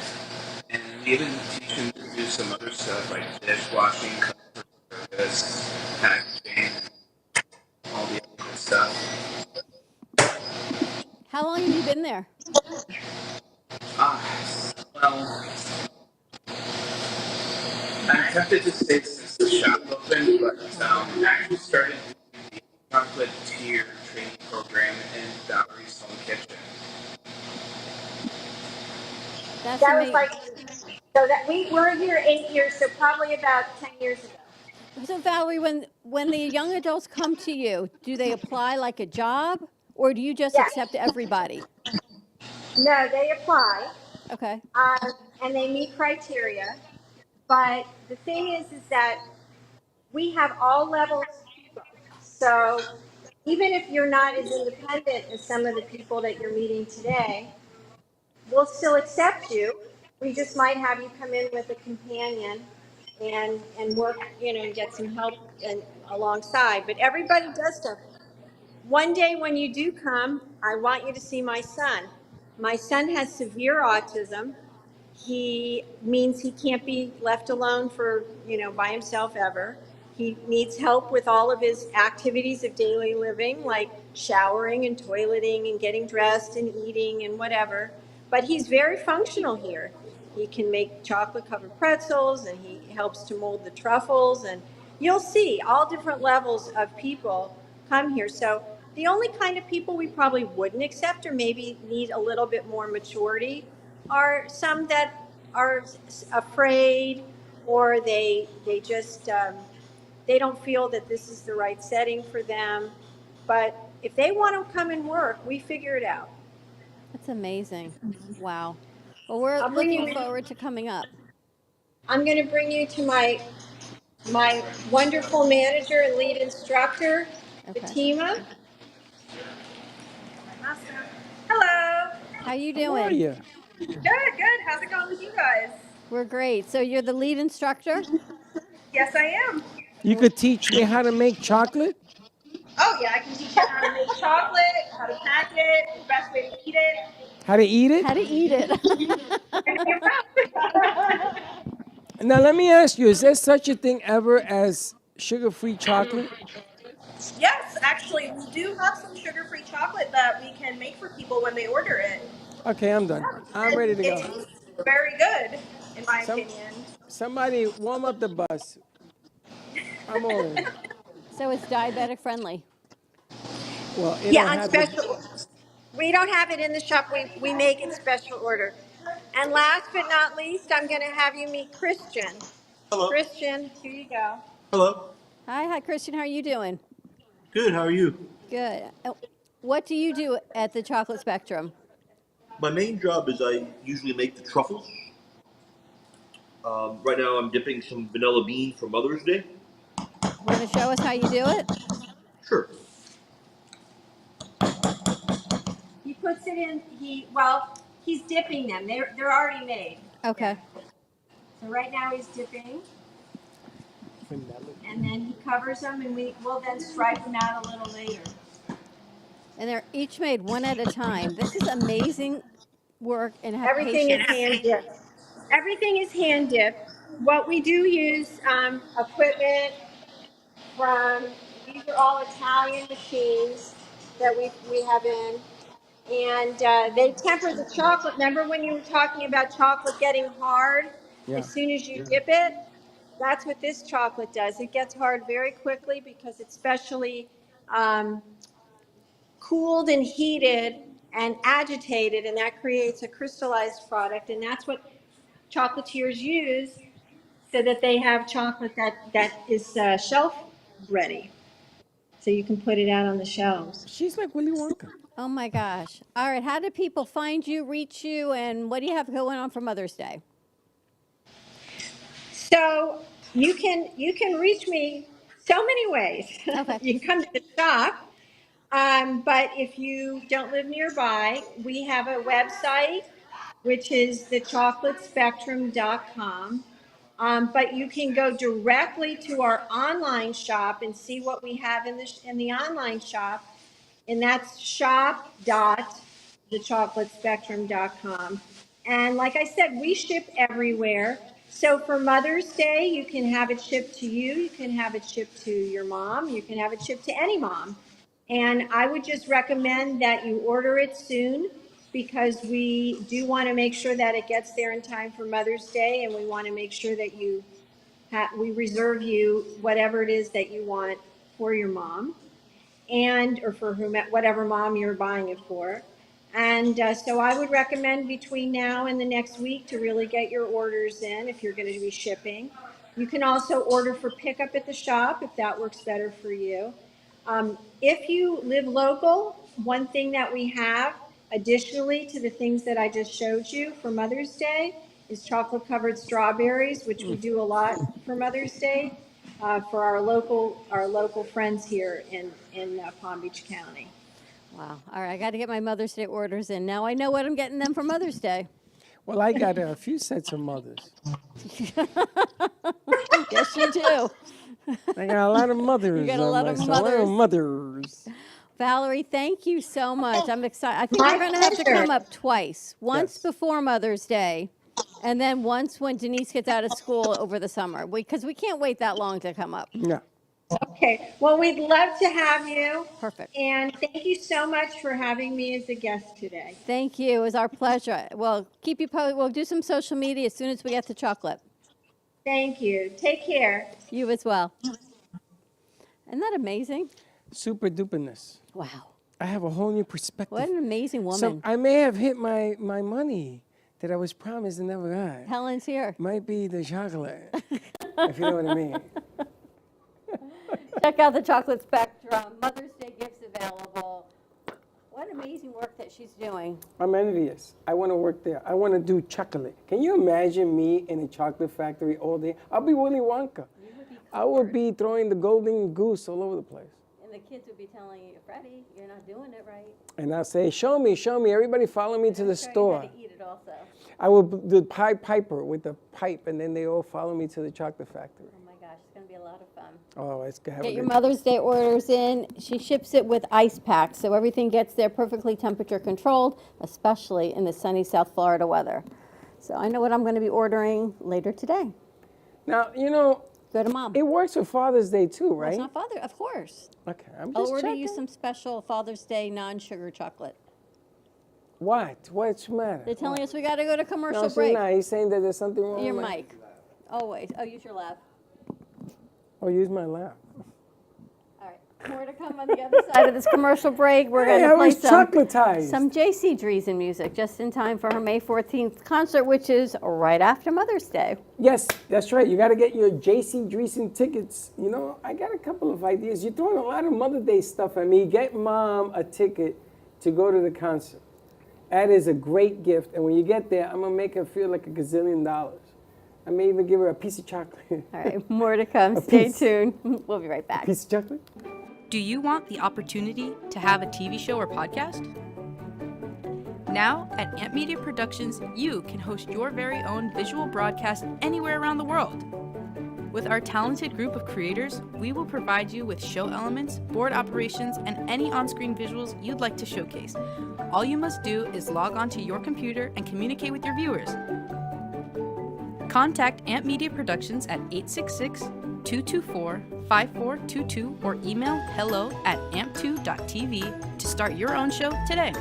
and we even teach them to do some other stuff like dishwashing, customer service, packaging, all the other good stuff. How long have you been there? Well, I'm tempted to say since the shop opened, but I actually started doing the chocolatier training program in Valerie's home kitchen. That's That was amazing. like, so that we were here 8 years, so probably about 10 years ago. So Valerie, when the young adults come to you, do they apply like a job, or do you just Yes. accept everybody? No, they apply. Okay. And they meet criteria. But the thing is that we have all levels of people. So even if you're not as independent as some of the people that you're meeting today, we'll still accept you. We just might have you come in with a companion and work, and get some help and alongside. But everybody does stuff. One day when you do come, I want you to see my son. My son has severe autism. He means he can't be left alone for, by himself ever. He needs help with all of his activities of daily living, like showering and toileting and getting dressed and eating and whatever. But he's very functional here. He can make chocolate covered pretzels and he helps to mold the truffles. And you'll see all different levels of people come here. So the only kind of people we probably wouldn't accept or maybe need a little bit more maturity are some that are afraid, or they just they don't feel that this is the right setting for them. But if they want to come and work, we figure it out. That's amazing. Wow. Well, we're I'll bring looking you- forward to coming up. I'm going to bring you to my wonderful manager and lead instructor, Fatima. Hello. How you doing? How are you? Good. How's it going with you guys? We're great. So you're the lead instructor? Yes, I am. You could teach me how to make chocolate? Oh, yeah, I can teach you how to make chocolate, how to pack it, the best way to eat it. How to eat it? How to eat it. Now, let me ask you, is there such a thing ever as sugar-free chocolate? Yes, actually, we do have some sugar-free chocolate that we can make for people when they order it. Okay, I'm done. I'm ready to It go. tastes very good, in my opinion. Somebody warm up the bus. I'm all in. So it's diabetic friendly. Well, On special. We don't have it in the shop. We make it special order. And last but not least, I'm going to have you meet Christian. Hello. Christian, here you go. Hello. Hi, Christian. How are you doing? Good. How are you? Good. What do you do at the Chocolate Spectrum? My main job is I usually make the truffles. Right now I'm dipping some vanilla bean for Mother's Day. Want to show us how you do it? Sure. He puts it in, he's dipping them. They're already made. Okay. So right now he's dipping. And then he covers them and we'll then stripe them out a little later. And they're each made one at a time. This is amazing work and have Everything patience. is hand dipped. Everything is hand dipped. What we do use equipment from, these are all Italian machines that we have in. And they temper the chocolate. Remember when you were talking about chocolate getting hard? Yeah. As soon as you dip it? That's what this chocolate does. It gets hard very quickly because it's specially cooled and heated and agitated, and that creates a crystallized product, and that's what chocolatiers use so that they have chocolate that is shelf ready. So you can put it out on the shelves. She's like Willy Wonka. Oh my gosh. All right, how do people find you, reach you, and what do you have going on for Mother's Day? So you can reach me so many ways. Okay. You can come to the shop, but if you don't live nearby, we have a website, which is thechocolatespectrum.com. But you can go directly to our online shop and see what we have in the online shop, and that's shop.thechocolatespectrum.com. And like I said, we ship everywhere. So for Mother's Day, you can have it shipped to you. You can have it shipped to your mom. You can have it shipped to any mom. And I would just recommend that you order it soon, because we do want to make sure that it gets there in time for Mother's Day, and we want to make sure that we reserve you whatever it is that you want for your mom, or for whatever mom you're buying it for. And so I would recommend between now and the next week to really get your orders in if you're going to be shipping. You can also order for pickup at the shop if that works better for you. If you live local, one thing that we have additionally to the things that I just showed you for Mother's Day is chocolate covered strawberries, which we do a lot for Mother's Day for our local friends here in Palm Beach County. Wow. All right, I got to get my Mother's Day orders in. Now I know what I'm getting them for Mother's Day. Well, I got a few sets of mothers. Yes, you do. I got a lot of mothers. You got a lot of mothers. Valerie, thank you so much. I'm excited. I think we're going to have to come up twice. Once before Mother's Day, and then once when Denise gets out of school over the summer, because we can't wait that long to come up. No. Okay. Well, we'd love to have you. Perfect. And thank you so much for having me as a guest today. Thank you. It was our pleasure. Well, keep you posted. We'll do some social media as soon as we get the chocolate. Thank you. Take care. You as well. Isn't that amazing? Super duperness. Wow. I have a whole new perspective. What an amazing woman. So I may have hit my money that I was promised and never got. Helen's here. Might be the chocolate, if you know what I mean. Check out the Chocolate Spectrum. Mother's Day gifts available. What amazing work that she's doing. I'm envious. I want to work there. I want to do chocolate. Can you imagine me in a chocolate factory all day? I'll be Willy Wonka. I will be throwing the golden goose all over the place. And the kids would be telling you, Freddie, you're not doing it right. And I'll say, show me. Everybody follow me to the store. You how to eat it also. I will do Pied Piper with the pipe, and then they all follow me to the chocolate factory. Oh my gosh, it's going to be a lot of fun. Oh, it's going to have Get your Mother's Day orders in. She ships it with ice packs, so everything gets there perfectly temperature controlled, especially in the sunny South Florida weather. So I know what I'm going to be ordering later today. Now, you know, go to Mom. It works for Father's Day too, right? Well, it's not Father, of course. Okay, I'm I'll just order checking. you some special Father's Day non-sugar chocolate. What? What's the matter? They're telling us we got to go to commercial No, break. no, he's saying that there's something wrong Your with my... mic. Always. Oh, use your lab. Oh, use my lap. All right. More to come on the other side of this commercial break. We're Hey, going to I play was chocolatized. some J.C. Dreesen music just in time for her May 14th concert, which is right after Mother's Day. Yes, that's right. You got to get your J.C. Dreesen tickets. You know, I got a couple of ideas. You're throwing a lot of Mother's Day stuff at me. Get Mom a ticket to go to the concert. That is a great gift. And when you get there, I'm going to make her feel like $1 gazillion. I may even give her a piece of chocolate. All right, more to come. Stay tuned. We'll be right back. Piece of chocolate? Do you want the opportunity to have a TV show or podcast? Now, at Amp Media Productions, you can host your very own visual broadcast anywhere around the world. With our talented group of creators, we will provide you with show elements, board operations, and any on-screen visuals you'd like to showcase. All you must do is log onto your computer and communicate with your viewers. Contact Amp Media Productions at 866-224-5422 or email hello@amp2.tv to start your own show today.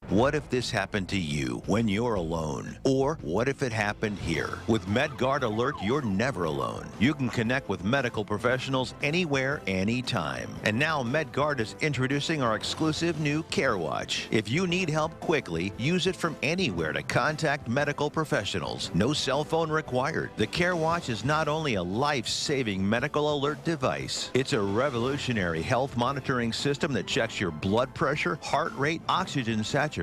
What if this happened to you when you're alone? Or what if it happened here? With MedGuard Alert, you're never alone. You can connect with medical professionals anywhere, anytime. And now MedGuard is introducing our exclusive new Care Watch. If you need help quickly, use it from anywhere to contact medical professionals. No cell phone required. The Care Watch is not only a life-saving medical alert device, it's a revolutionary health monitoring system that checks your blood pressure, heart rate, oxygen saturation,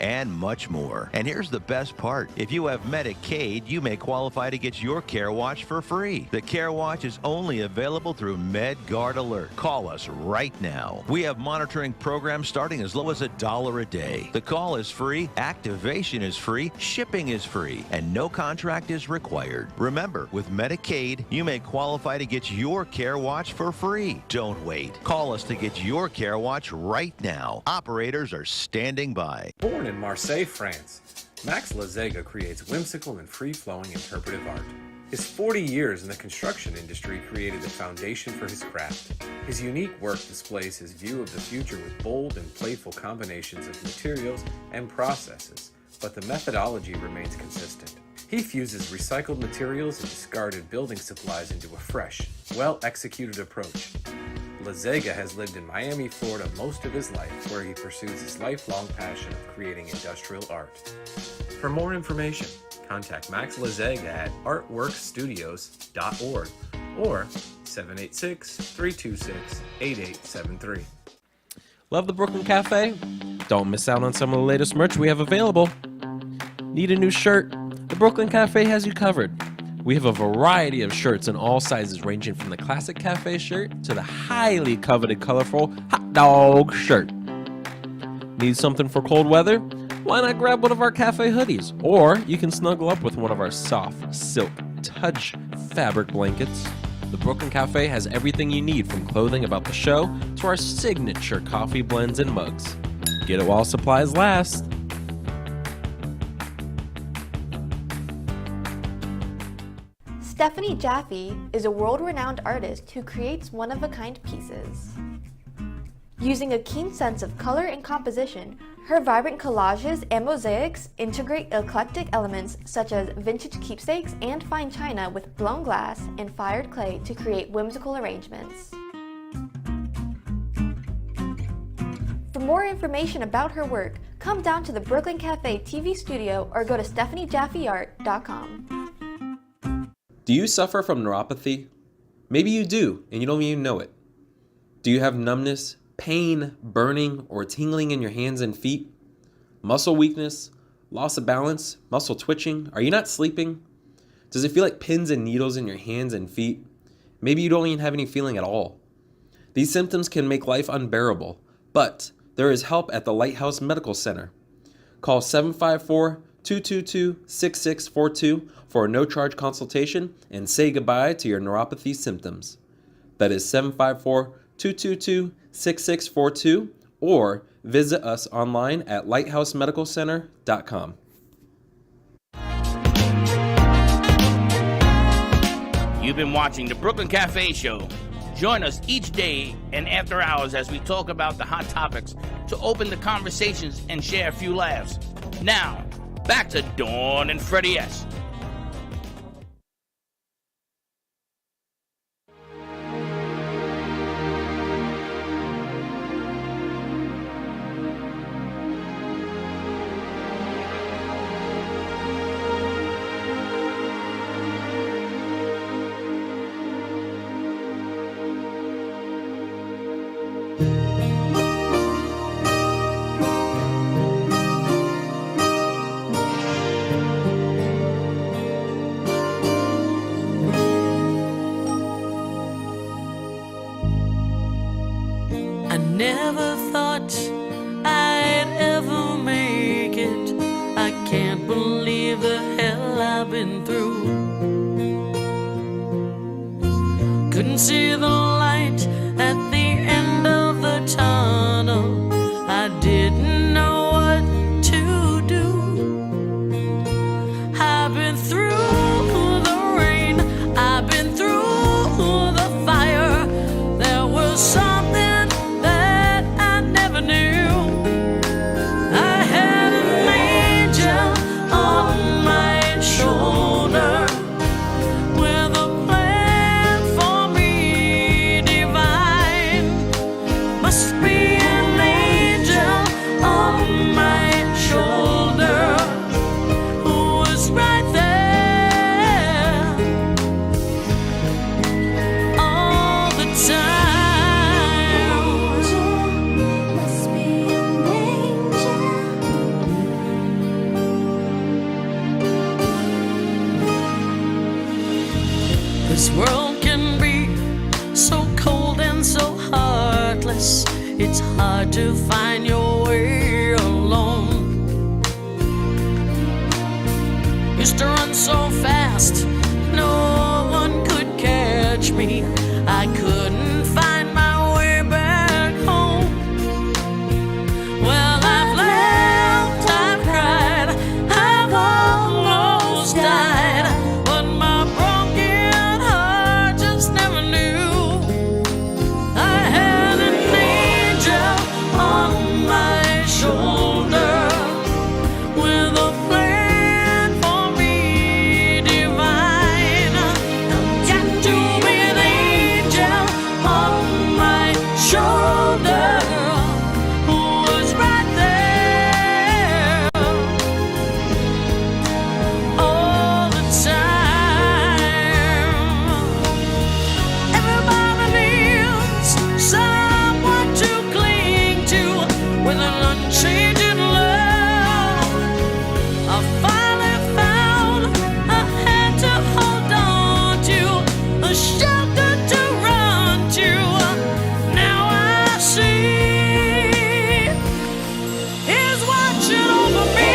and much more. And here's the best part. If you have Medicaid, you may qualify to get your Care Watch for free. The Care Watch is only available through MedGuard Alert. Call us right now. We have monitoring programs starting as low as $1 a day. The call is free, activation is free, shipping is free, and no contract is required. Remember, with Medicaid, you may qualify to get your Care Watch for free. Don't wait. Call us to get your Care Watch right now. Operators are standing by. Born in Marseille, France, Max Lazega creates whimsical and free-flowing interpretive art. His 40 years in the construction industry created the foundation for his craft. His unique work displays his view of the future with bold and playful combinations of materials and processes, but the methodology remains consistent. He fuses recycled materials and discarded building supplies into a fresh, well-executed approach. Lazega has lived in Miami, Florida most of his life, where he pursues his lifelong passion of creating industrial art. For more information, contact Max Lazega at artworkstudios.org or 786-326-8873. Love the Brooklyn Cafe? Don't miss out on some of the latest merch we have available. Need a new shirt? The Brooklyn Cafe has you covered. We have a variety of shirts in all sizes, ranging from the classic cafe shirt to the highly coveted colorful hot dog shirt. Need something for cold weather? Why not grab one of our cafe hoodies? Or you can snuggle up with one of our soft silk touch fabric blankets. The Brooklyn Cafe has everything you need, from clothing about the show to our signature coffee blends and mugs. Get it while supplies last. Stephanie Jaffe is a world-renowned artist who creates one-of-a-kind pieces. Using a keen sense of color and composition, her vibrant collages and mosaics integrate eclectic elements such as vintage keepsakes and fine china with blown glass and fired clay to create whimsical arrangements. For more information about her work, come down to the Brooklyn Cafe TV studio or go to StephanieJaffeArt.com. Do you suffer from neuropathy? Maybe you do, and you don't even know it. Do you have numbness, pain, burning, or tingling in your hands and feet? Muscle weakness, loss of balance, muscle twitching? Are you not sleeping? Does it feel like pins and needles in your hands and feet? Maybe you don't even have any feeling at all. These symptoms can make life unbearable, but there is help at the Lighthouse Medical Center. Call 754-222-6642 for a no-charge consultation and say goodbye to your neuropathy symptoms. That is 754-222-6642, or visit us online at lighthousemedicalcenter.com. You've been watching the Brooklyn Cafe Show. Join us each day and after hours as we talk about the hot topics to open the conversations and share a few laughs. Now, back to Dawn and Freddie S. This world can be so cold and so heartless. It's hard to find your way alone. Used to run so fast, no one could catch me. I couldn't find my way back home. Well, I've laughed, I've cried, I've almost died, but my broken heart just never knew I had an angel on my shoulder with a plan for me divine. Got to be an angel on my shoulder who was right there all the time. Everybody needs someone to cling to with an unchanging love. I finally found a hand to hold on to, a shelter to run to. Now I see He's watching over me.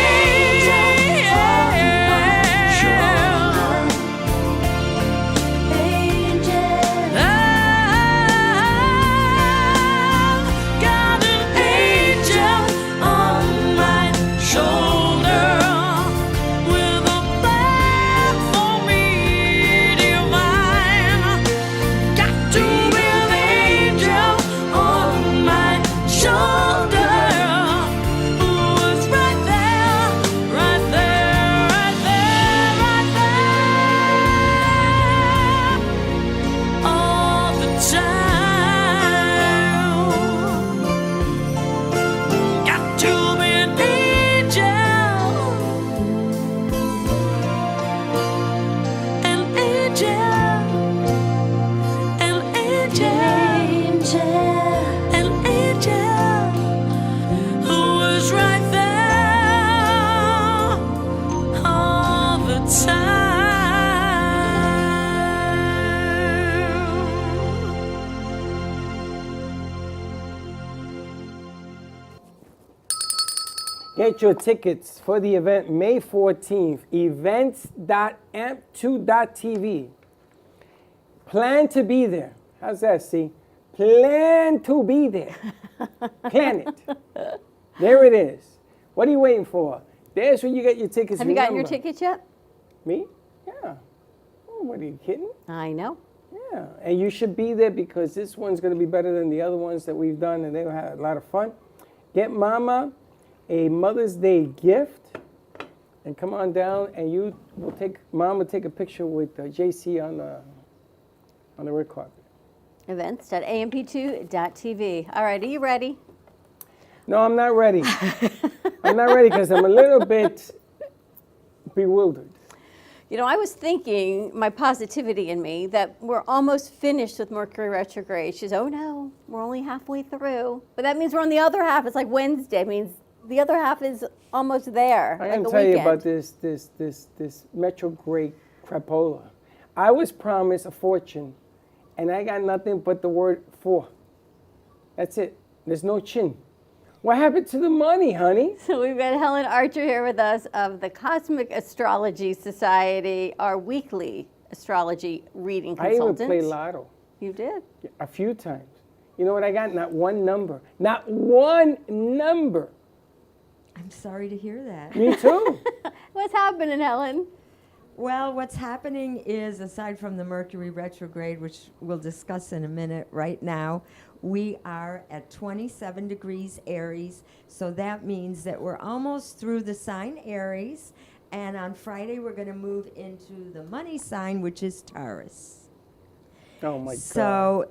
Got an angel on my shoulder with a plan for me divine. Got to be an angel on my shoulder who was right there, right there, right there, right there all the time. Got to be an angel, an angel, an angel, an angel who was right there all the time. Get your tickets for the event May 14th, events.amp2.tv. Plan to be there. How's that, see? Plan to be there. Plan it. There it is. What are you waiting for? There's where you get your tickets. Have you gotten your Remember. tickets yet? Me? Yeah. Oh, what are you kidding? I know. Yeah. And you should be there because this one's going to be better than the other ones that we've done, and they'll have a lot of fun. Get Mama a Mother's Day gift, and come on down, and you will Mom will take a picture with JC on the red carpet. Events.amp2.tv. All right, are you ready? No, I'm not ready. I'm not ready because I'm a little bit bewildered. You know, I was thinking, my positivity in me, that we're almost finished with Mercury retrograde. She's, oh no, we're only halfway through. But that means we're on the other half. It's like Wednesday. It means the other half is almost there. I like can the tell you weekend. about this retrograde crapola. I was promised a fortune, and I got nothing but the word for. That's it. There's no chin. What happened to the money, honey? So we've got Helen Archer here with us of the Cosmic Astrology Society, our weekly astrology reading consultant. I even played lotto. You did? A few times. You know what I got? Not one number. Not one number. I'm sorry to hear that. Me too. What's happening, Helen? Well, what's happening is, aside from the Mercury retrograde, which we'll discuss in a minute, right now, we are at 27 degrees Aries. So that means that we're almost through the sign Aries. And on Friday, we're going to move into the money sign, which is Taurus. Oh my God. So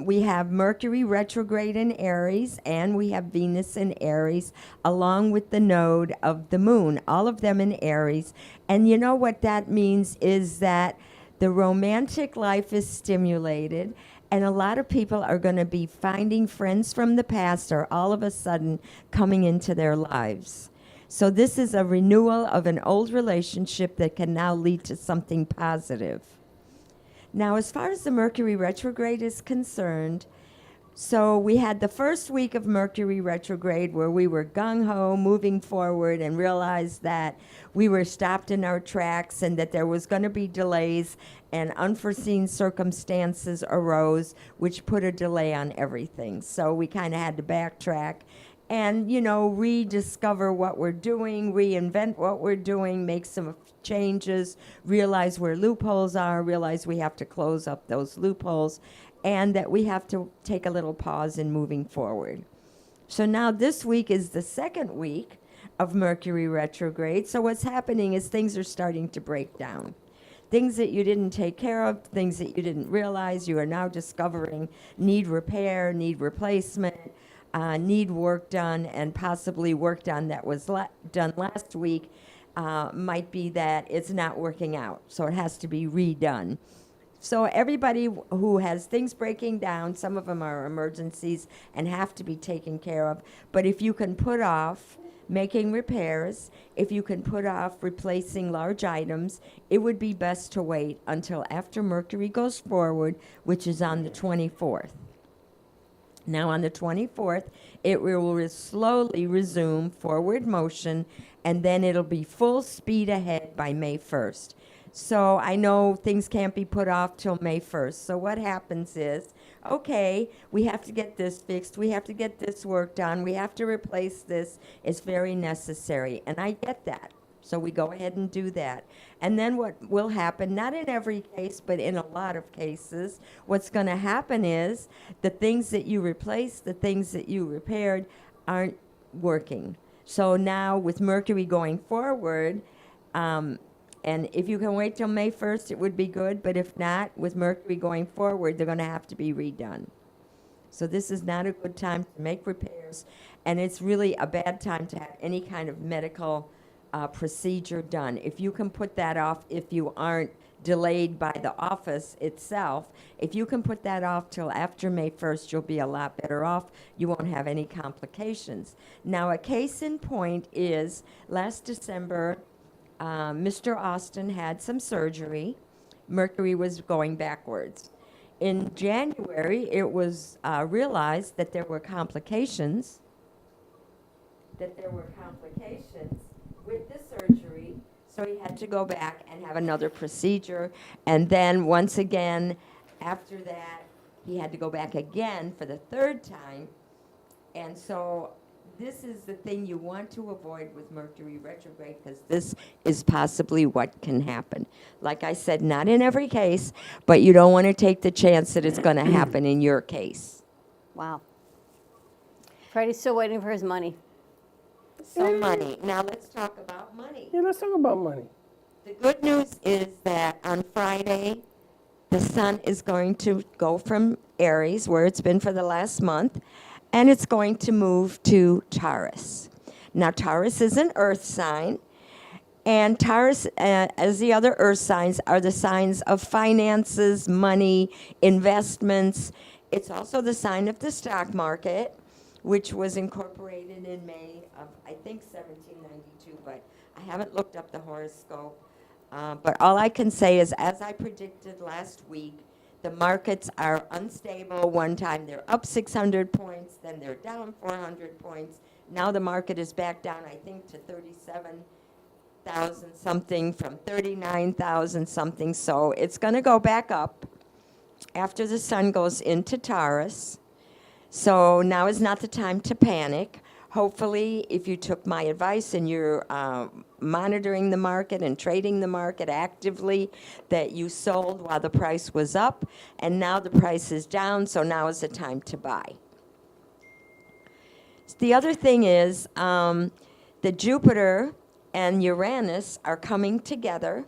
we have Mercury retrograde in Aries, and we have Venus in Aries, along with the node of the moon, all of them in Aries. And you know what that means is that the romantic life is stimulated, and a lot of people are going to be finding friends from the past are all of a sudden coming into their lives. So this is a renewal of an old relationship that can now lead to something positive. Now, as far as the Mercury retrograde is concerned, so we had the first week of Mercury retrograde where we were gung-ho, moving forward, and realized that we were stopped in our tracks and that there was going to be delays, and unforeseen circumstances arose which put a delay on everything. So we kind of had to backtrack and, you know, rediscover what we're doing, reinvent what we're doing, make some changes, realize where loopholes are, realize we have to close up those loopholes, and that we have to take a little pause in moving forward. So now this week is the second week of Mercury retrograde. So what's happening is things are starting to break down. Things that you didn't take care of, things that you didn't realize, you are now discovering need repair, need replacement, need work done, and possibly work done that was done last week might be that it's not working out. So it has to be redone. So everybody who has things breaking down, some of them are emergencies and have to be taken care of. But if you can put off making repairs, if you can put off replacing large items, it would be best to wait until after Mercury goes forward, which is on the 24th. Now on the 24th, it will slowly resume forward motion, and then it'll be full speed ahead by May 1st. So I know things can't be put off till May 1st. So what happens is, okay, we have to get this fixed. We have to get this work done. We have to replace this. It's very necessary. And I get that. So we go ahead and do that. And then what will happen, not in every case, but in a lot of cases, what's going to happen is the things that you replaced, the things that you repaired aren't working. So now with Mercury going forward, and if you can wait till May 1st, it would be good. But if not, with Mercury going forward, they're going to have to be redone. So this is not a good time to make repairs. And it's really a bad time to have any kind of medical procedure done. If you can put that off, if you aren't delayed by the office itself, if you can put that off till after May 1st, you'll be a lot better off. You won't have any complications. Now, a case in point is last December, Mr. Austin had some surgery. Mercury was going backwards. In January, it was realized that there were complications, with the surgery, so he had to go back and have another procedure. And then once again, after that, he had to go back again for the third time. And so this is the thing you want to avoid with Mercury retrograde, because this is possibly what can happen. Like I said, not in every case, but you don't want to take the chance that it's going to happen in your case. Wow. Freddie's still waiting for his money. So money. Now let's talk about money. Yeah, let's talk about money. The good news is that on Friday, the sun is going to go from Aries, where it's been for the last month, and it's going to move to Taurus. Now, Taurus is an earth sign, and Taurus, as the other earth signs, are the signs of finances, money, investments. It's also the sign of the stock market, which was incorporated in May of, I think, 1792, but I haven't looked up the horoscope. But all I can say is, as I predicted last week, the markets are unstable. One time they're up 600 points, then they're down 400 points. Now the market is back down, I think, to 37,000 something from 39,000 something. So it's going to go back up after the sun goes into Taurus. So now is not the time to panic. Hopefully, if you took my advice and you're monitoring the market and trading the market actively, that you sold while the price was up, and now the price is down, so now is the time to buy. The other thing is that Jupiter and Uranus are coming together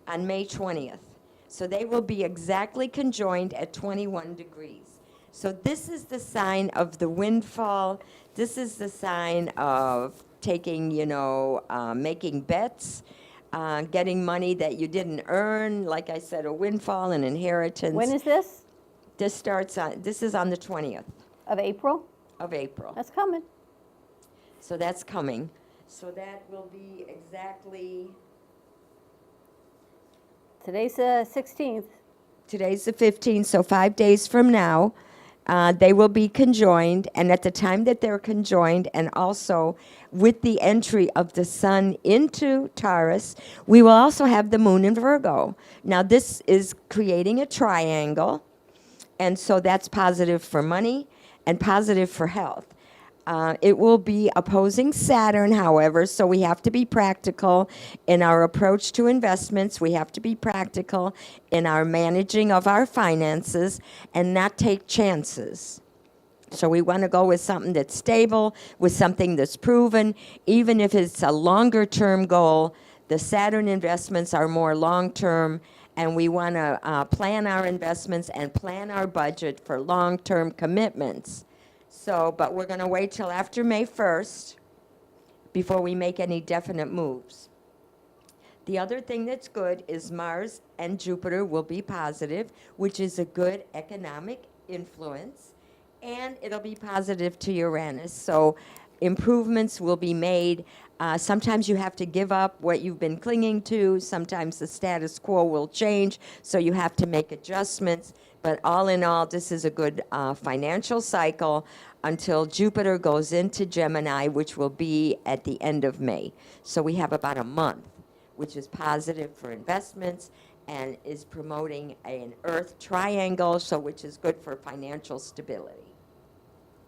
on May 20th. So they will be exactly conjoined at 21 degrees. So this is the sign of the windfall. This is the sign of taking, making bets, getting money that you didn't earn. Like I said, a windfall, an inheritance. When is this? This is on the 20th. Of April? Of April. That's coming. So that's coming. So that will be exactly... Today's the 16th. Today's the 15th, so 5 days from now, they will be conjoined. And at the time that they're conjoined, and also with the entry of the sun into Taurus, we will also have the moon in Virgo. Now, this is creating a triangle, and so that's positive for money and positive for health. It will be opposing Saturn, however, so we have to be practical in our approach to investments. We have to be practical in our managing of our finances and not take chances. So we want to go with something that's stable, with something that's proven, even if it's a longer-term goal. The Saturn investments are more long-term, and we want to plan our investments and plan our budget for long-term commitments. So, but we're going to wait till after May 1st before we make any definite moves. The other thing that's good is Mars and Jupiter will be positive, which is a good economic influence, and it'll be positive to Uranus. So improvements will be made. Sometimes you have to give up what you've been clinging to. Sometimes the status quo will change, so you have to make adjustments. But all in all, this is a good financial cycle until Jupiter goes into Gemini, which will be at the end of May. So we have about a month, which is positive for investments and is promoting an Earth triangle, so which is good for financial stability.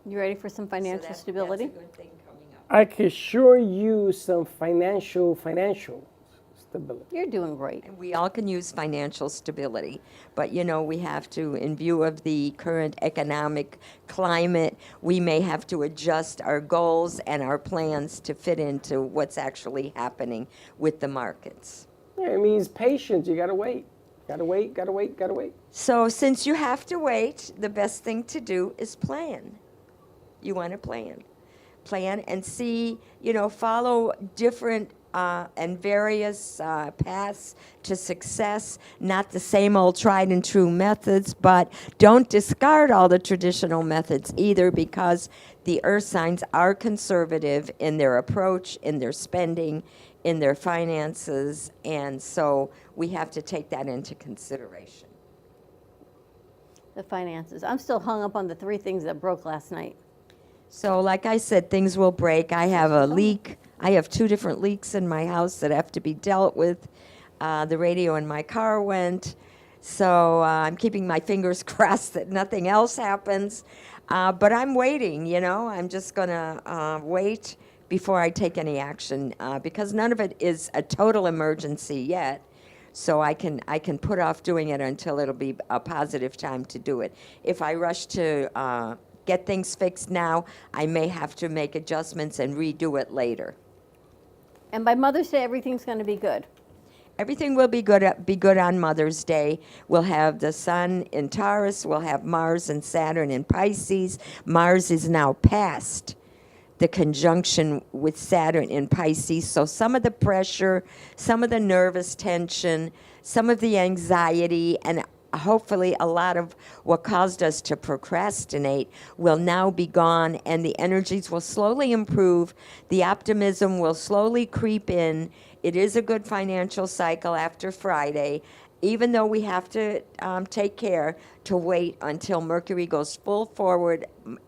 You ready for some financial stability? That's a good thing coming up. I could sure use some financial stability. You're doing great. And we all can use financial stability, but you know, we have to, in view of the current economic climate, we may have to adjust our goals and our plans to fit into what's actually happening with the markets. Yeah, it means patience. You gotta wait. Gotta wait. So since you have to wait, the best thing to do is plan. You want to plan and see, you know, follow different and various paths to success, not the same old tried and true methods, but don't discard all the traditional methods either, because the earth signs are conservative in their approach, in their spending, in their finances, and so we have to take that into consideration. The finances. I'm still hung up on the 3 things that broke last night. So like I said, things will break. I have a leak. I have 2 different leaks in my house that have to be dealt with. The radio in my car went. So I'm keeping my fingers crossed that nothing else happens. But I'm waiting, you know. I'm just going to wait before I take any action because none of it is a total emergency yet. So I can put off doing it until it'll be a positive time to do it. If I rush to get things fixed now, I may have to make adjustments and redo it later. And by Mother's Day, everything's going to be good. Everything will be good on Mother's Day. We'll have the Sun in Taurus. We'll have Mars and Saturn in Pisces. Mars is now past the conjunction with Saturn in Pisces. So some of the pressure, some of the nervous tension, some of the anxiety, and hopefully a lot of what caused us to procrastinate will now be gone, and the energies will slowly improve. The optimism will slowly creep in. It is a good financial cycle after Friday, even though we have to take care to wait until Mercury goes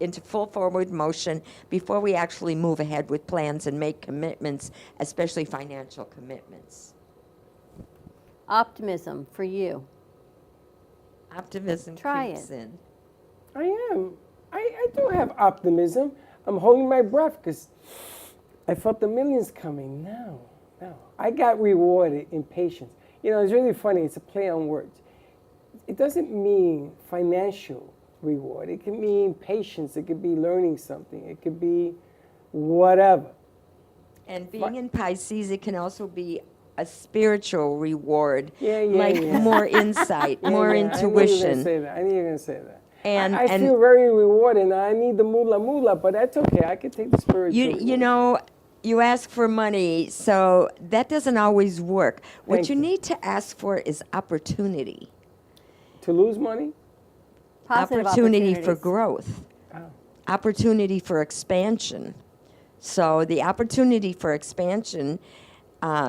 into full forward motion before we actually move ahead with plans and make commitments, especially financial commitments. Optimism for you. Optimism creeps in. I am. I do have optimism. I'm holding my breath because I felt the millions coming. Now. I got rewarded in patience. You know, it's really funny. It's a play on words. It doesn't mean financial reward. It can mean patience. It could be learning something. It could be whatever. And being in Pisces, it can also be a spiritual reward, yeah. more insight, more intuition. I knew you were going to say that. And I feel very rewarded. And I need the moolah, but that's okay. I can take the spiritual. You know, you ask for money, so that doesn't always work. What you need to ask for is opportunity. To lose money? Positive opportunity for growth. Opportunity for expansion. So the opportunity for expansion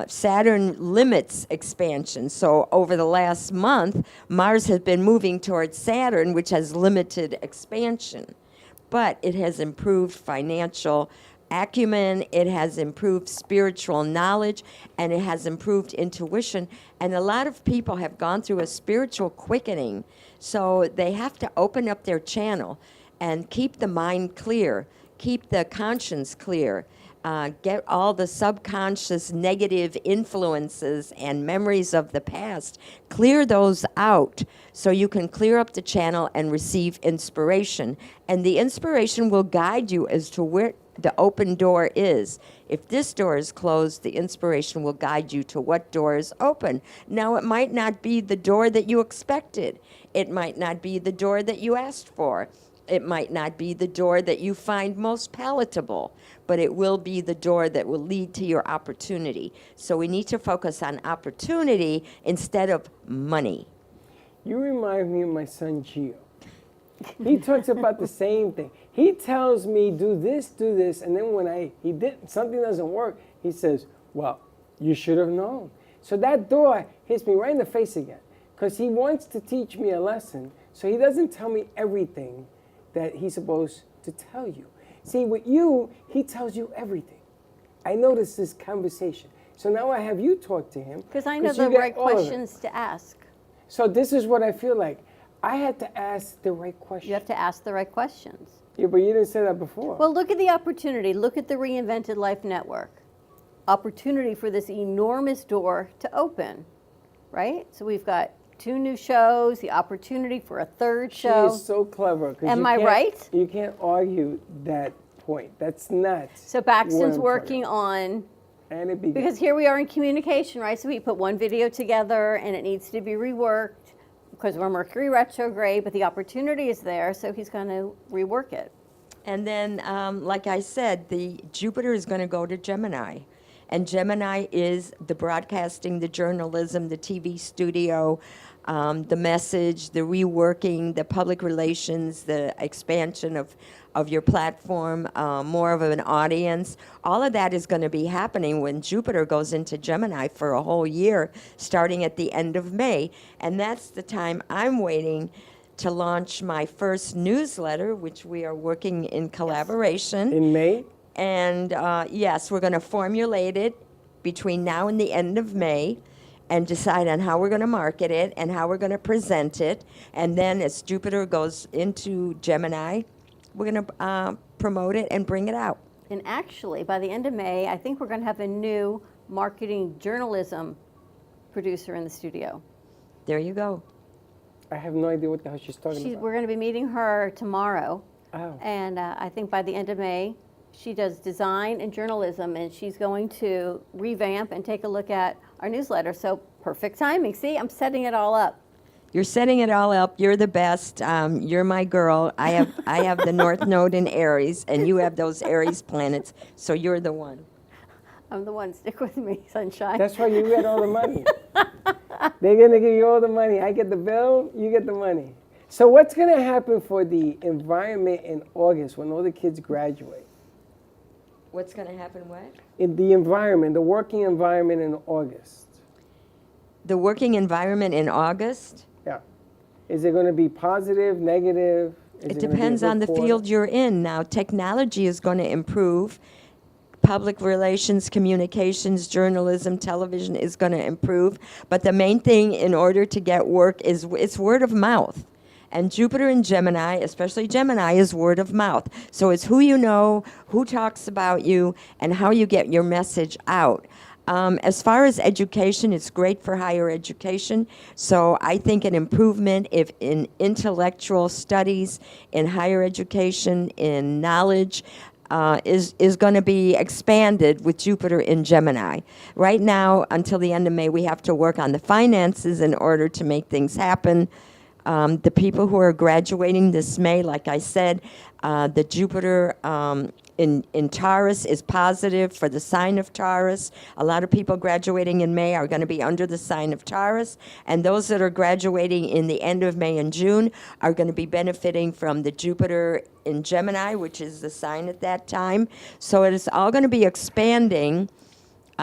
Saturn limits expansion. So over the last month, Mars has been moving towards Saturn, which has limited expansion. But it has improved financial acumen, it has improved spiritual knowledge, and it has improved intuition. And a lot of people have gone through a spiritual quickening. So they have to open up their channel and keep the mind clear, keep the conscience clear. Get all the subconscious negative influences and memories of the past, clear those out so you can clear up the channel and receive inspiration. And the inspiration will guide you as to where the open door is. If this door is closed, the inspiration will guide you to what door is open. Now, it might not be the door that you expected. It might not be the door that you asked for. It might not be the door that you find most palatable, but it will be the door that will lead to your opportunity. So we need to focus on opportunity instead of money. You remind me of my son Gio. He talks about the same thing. He tells me, do this, and then when something doesn't work, he says, well, you should have known. So that door hits me right in the face again, because he wants to teach me a lesson, so he doesn't tell me everything that he's supposed to tell you. See, with you, he tells you everything. I noticed this conversation. So now I have you talk to him. Because I know the right questions to ask. So this is what I feel like. I had to ask the right questions. You have to ask the right questions. Yeah, but you didn't say that before. Well, look at the opportunity. Look at the Reinvented Life Network. Opportunity for this enormous door to open, right? So we've got 2 new shows, the opportunity for a 3rd show. She is so clever. Am I right? You can't argue that point. That's nuts. So Baxton's working on, and it began. Because here we are in communication, right? So we put one video together and it needs to be reworked because we're Mercury retrograde, but the opportunity is there, so he's going to rework it. And then, like I said, the Jupiter is going to go to Gemini. And Gemini is the broadcasting, the journalism, the TV studio, the message, the reworking, the public relations, the expansion of your platform, more of an audience. All of that is going to be happening when Jupiter goes into Gemini for a whole year, starting at the end of May. And that's the time I'm waiting to launch my first newsletter, which we are working in collaboration. In May? And yes, we're going to formulate it between now and the end of May and decide on how we're going to market it and how we're going to present it. And then as Jupiter goes into Gemini, we're going to promote it and bring it out. And actually, by the end of May, I think we're going to have a new marketing journalism producer in the studio. There you go. I have no idea what the hell she's talking about. We're going to be meeting her tomorrow. Oh. And I think by the end of May, she does design and journalism, and she's going to revamp and take a look at our newsletter. So perfect timing. See, I'm setting it all up. You're setting it all up. You're the best. You're my girl. I have the North Node in Aries, and you have those Aries planets, so you're the one. I'm the one. Stick with me, sunshine. That's why you get all the money. They're going to give you all the money. I get the bill, you get the money. So what's going to happen for the environment in August when all the kids graduate? What's going to happen what? In the environment, the working environment in August. The working environment in August? Yeah. Is it going to be positive, negative? It depends on the field you're in. Now, technology is going to improve. Public relations, communications, journalism, television is going to improve. But the main thing in order to get work is it's word of mouth. And Jupiter in Gemini, especially Gemini, is word of mouth. So it's who you know, who talks about you, and how you get your message out. As far as education, it's great for higher education. So I think an improvement if in intellectual studies, in higher education, in knowledge, is going to be expanded with Jupiter in Gemini. Right now, until the end of May, we have to work on the finances in order to make things happen. The people who are graduating this May, like I said, the Jupiter in Taurus is positive for the sign of Taurus. A lot of people graduating in May are going to be under the sign of Taurus, and those that are graduating in the end of May and June are going to be benefiting from the Jupiter in Gemini, which is the sign at that time. So it is all going to be expanding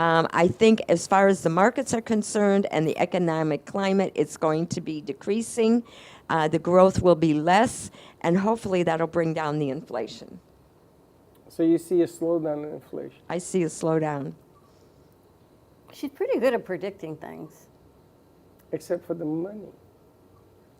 I think as far as the markets are concerned and the economic climate, it's going to be decreasing. The growth will be less, and hopefully that'll bring down the inflation. So you see a slowdown in inflation? I see a slowdown. She's pretty good at predicting things. Except for the money.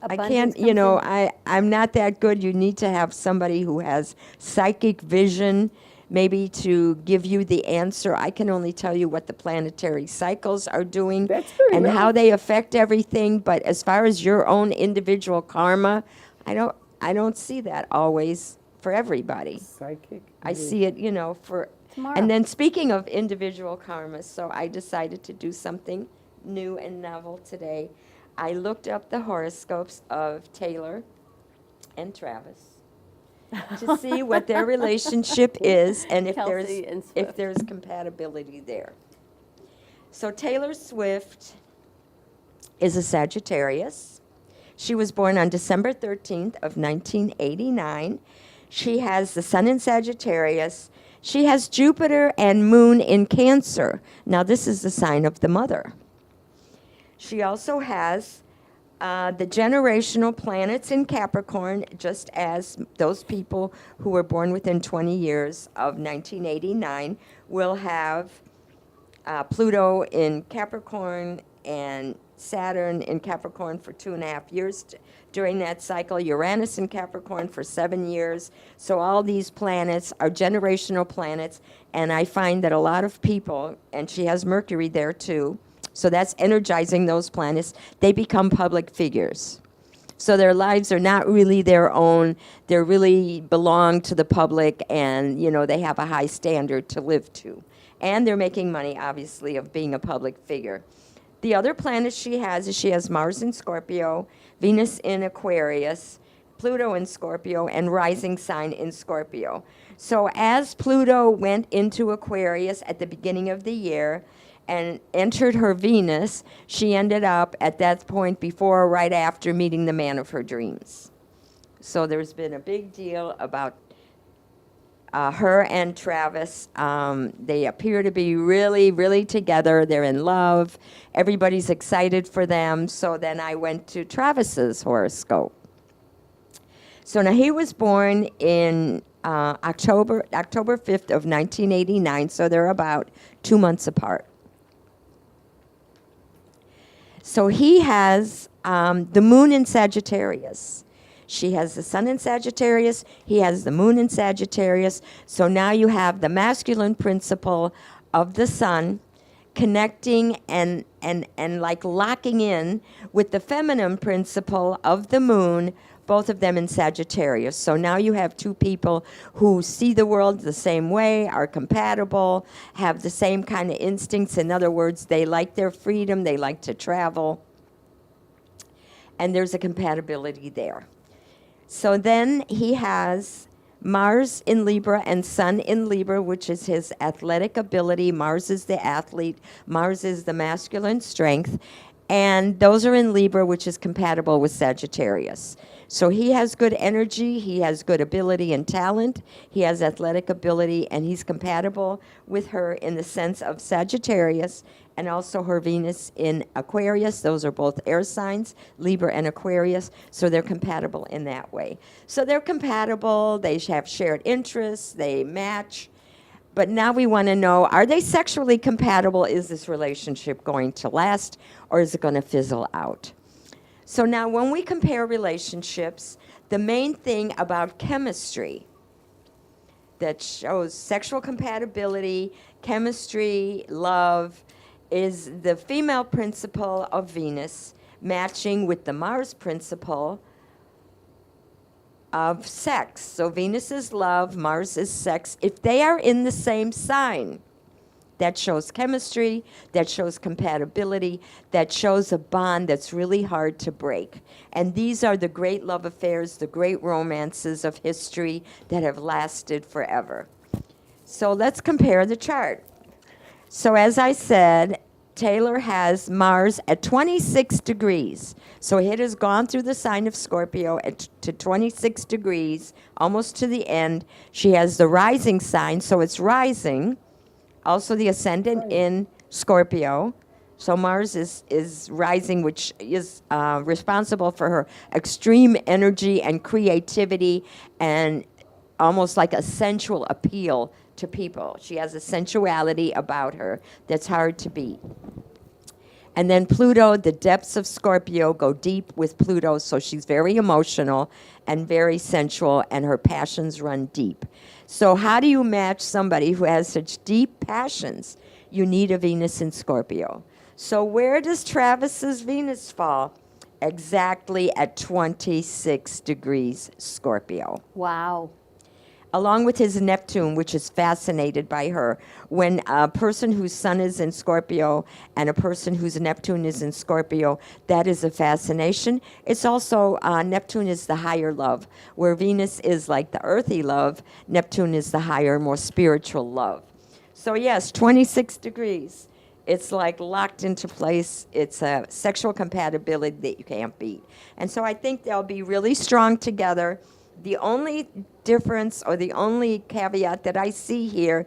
I can't, you know, I'm not that good. You need to have somebody who has psychic vision, maybe to give you the answer. I can only tell you what the planetary cycles are doing and how they affect everything. But as far as your own individual karma, I don't see that always for everybody. Psychic? I see it, you know, for... Tomorrow. And then speaking of individual karma, so I decided to do something new and novel today. I looked up the horoscopes of Taylor and Travis to see what their relationship is and if there's compatibility there. So Taylor Swift is a Sagittarius. She was born on December 13th of 1989. She has the sun in Sagittarius. She has Jupiter and moon in Cancer. Now this is the sign of the mother. She also has the generational planets in Capricorn, just as those people who were born within 20 years of 1989 will have Pluto in Capricorn and Saturn in Capricorn for 2.5 years during that cycle, Uranus in Capricorn for 7 years. So all these planets are generational planets, and I find that a lot of people, and she has Mercury there too, so that's energizing those planets, they become public figures. So their lives are not really their own, they really belong to the public, and you know they have a high standard to live to. And they're making money, obviously, of being a public figure. The other planets she has Mars in Scorpio, Venus in Aquarius, Pluto in Scorpio, and rising sign in Scorpio. So as Pluto went into Aquarius at the beginning of the year and entered her Venus, she ended up at that point before or right after meeting the man of her dreams. So there's been a big deal about her and Travis. They appear to be really, really together. They're in love. Everybody's excited for them. So then I went to Travis's horoscope. So now he was born in October 5th of 1989, so they're about 2 months apart. So he has the moon in Sagittarius. She has the sun in Sagittarius. He has the moon in Sagittarius. So now you have the masculine principle of the sun connecting and like locking in with the feminine principle of the moon, both of them in Sagittarius. So now you have two people who see the world the same way, are compatible, have the same kind of instincts. In other words, they like their freedom, they like to travel, and there's a compatibility there. So then he has Mars in Libra and Sun in Libra, which is his athletic ability. Mars is the athlete. Mars is the masculine strength. And those are in Libra, which is compatible with Sagittarius. So he has good energy. He has good ability and talent. He has athletic ability, and he's compatible with her in the sense of Sagittarius and also her Venus in Aquarius. Those are both air signs, Libra and Aquarius, so they're compatible in that way. So they're compatible, they have shared interests, they match, but now we want to know, are they sexually compatible? Is this relationship going to last, or is it going to fizzle out? So now when we compare relationships, the main thing about chemistry that shows sexual compatibility, chemistry, love, is the female principle of Venus matching with the Mars principle of sex. So Venus is love, Mars is sex. If they are in the same sign, that shows chemistry, that shows compatibility, that shows a bond that's really hard to break. And these are the great love affairs, the great romances of history that have lasted forever. So let's compare the chart. So as I said, Taylor has Mars at 26 degrees. So it has gone through the sign of Scorpio to 26 degrees, almost to the end. She has the rising sign, so it's rising also the ascendant in Scorpio. So Mars is rising, which is responsible for her extreme energy and creativity and almost like a sensual appeal to people. She has a sensuality about her that's hard to beat. And then Pluto, the depths of Scorpio go deep with Pluto, so she's very emotional and very sensual, and her passions run deep. So how do you match somebody who has such deep passions? You need a Venus in Scorpio. So where does Travis's Venus fall? Exactly at 26 degrees Scorpio. Wow. Along with his Neptune, which is fascinated by her. When a person whose sun is in Scorpio and a person whose Neptune is in Scorpio, that is a fascination. It's also, Neptune is the higher love, where Venus is like the earthy love, Neptune is the higher, more spiritual love. So yes, 26 degrees. It's like locked into place. It's a sexual compatibility that you can't beat. And so I think they'll be really strong together. The only difference or the only caveat that I see here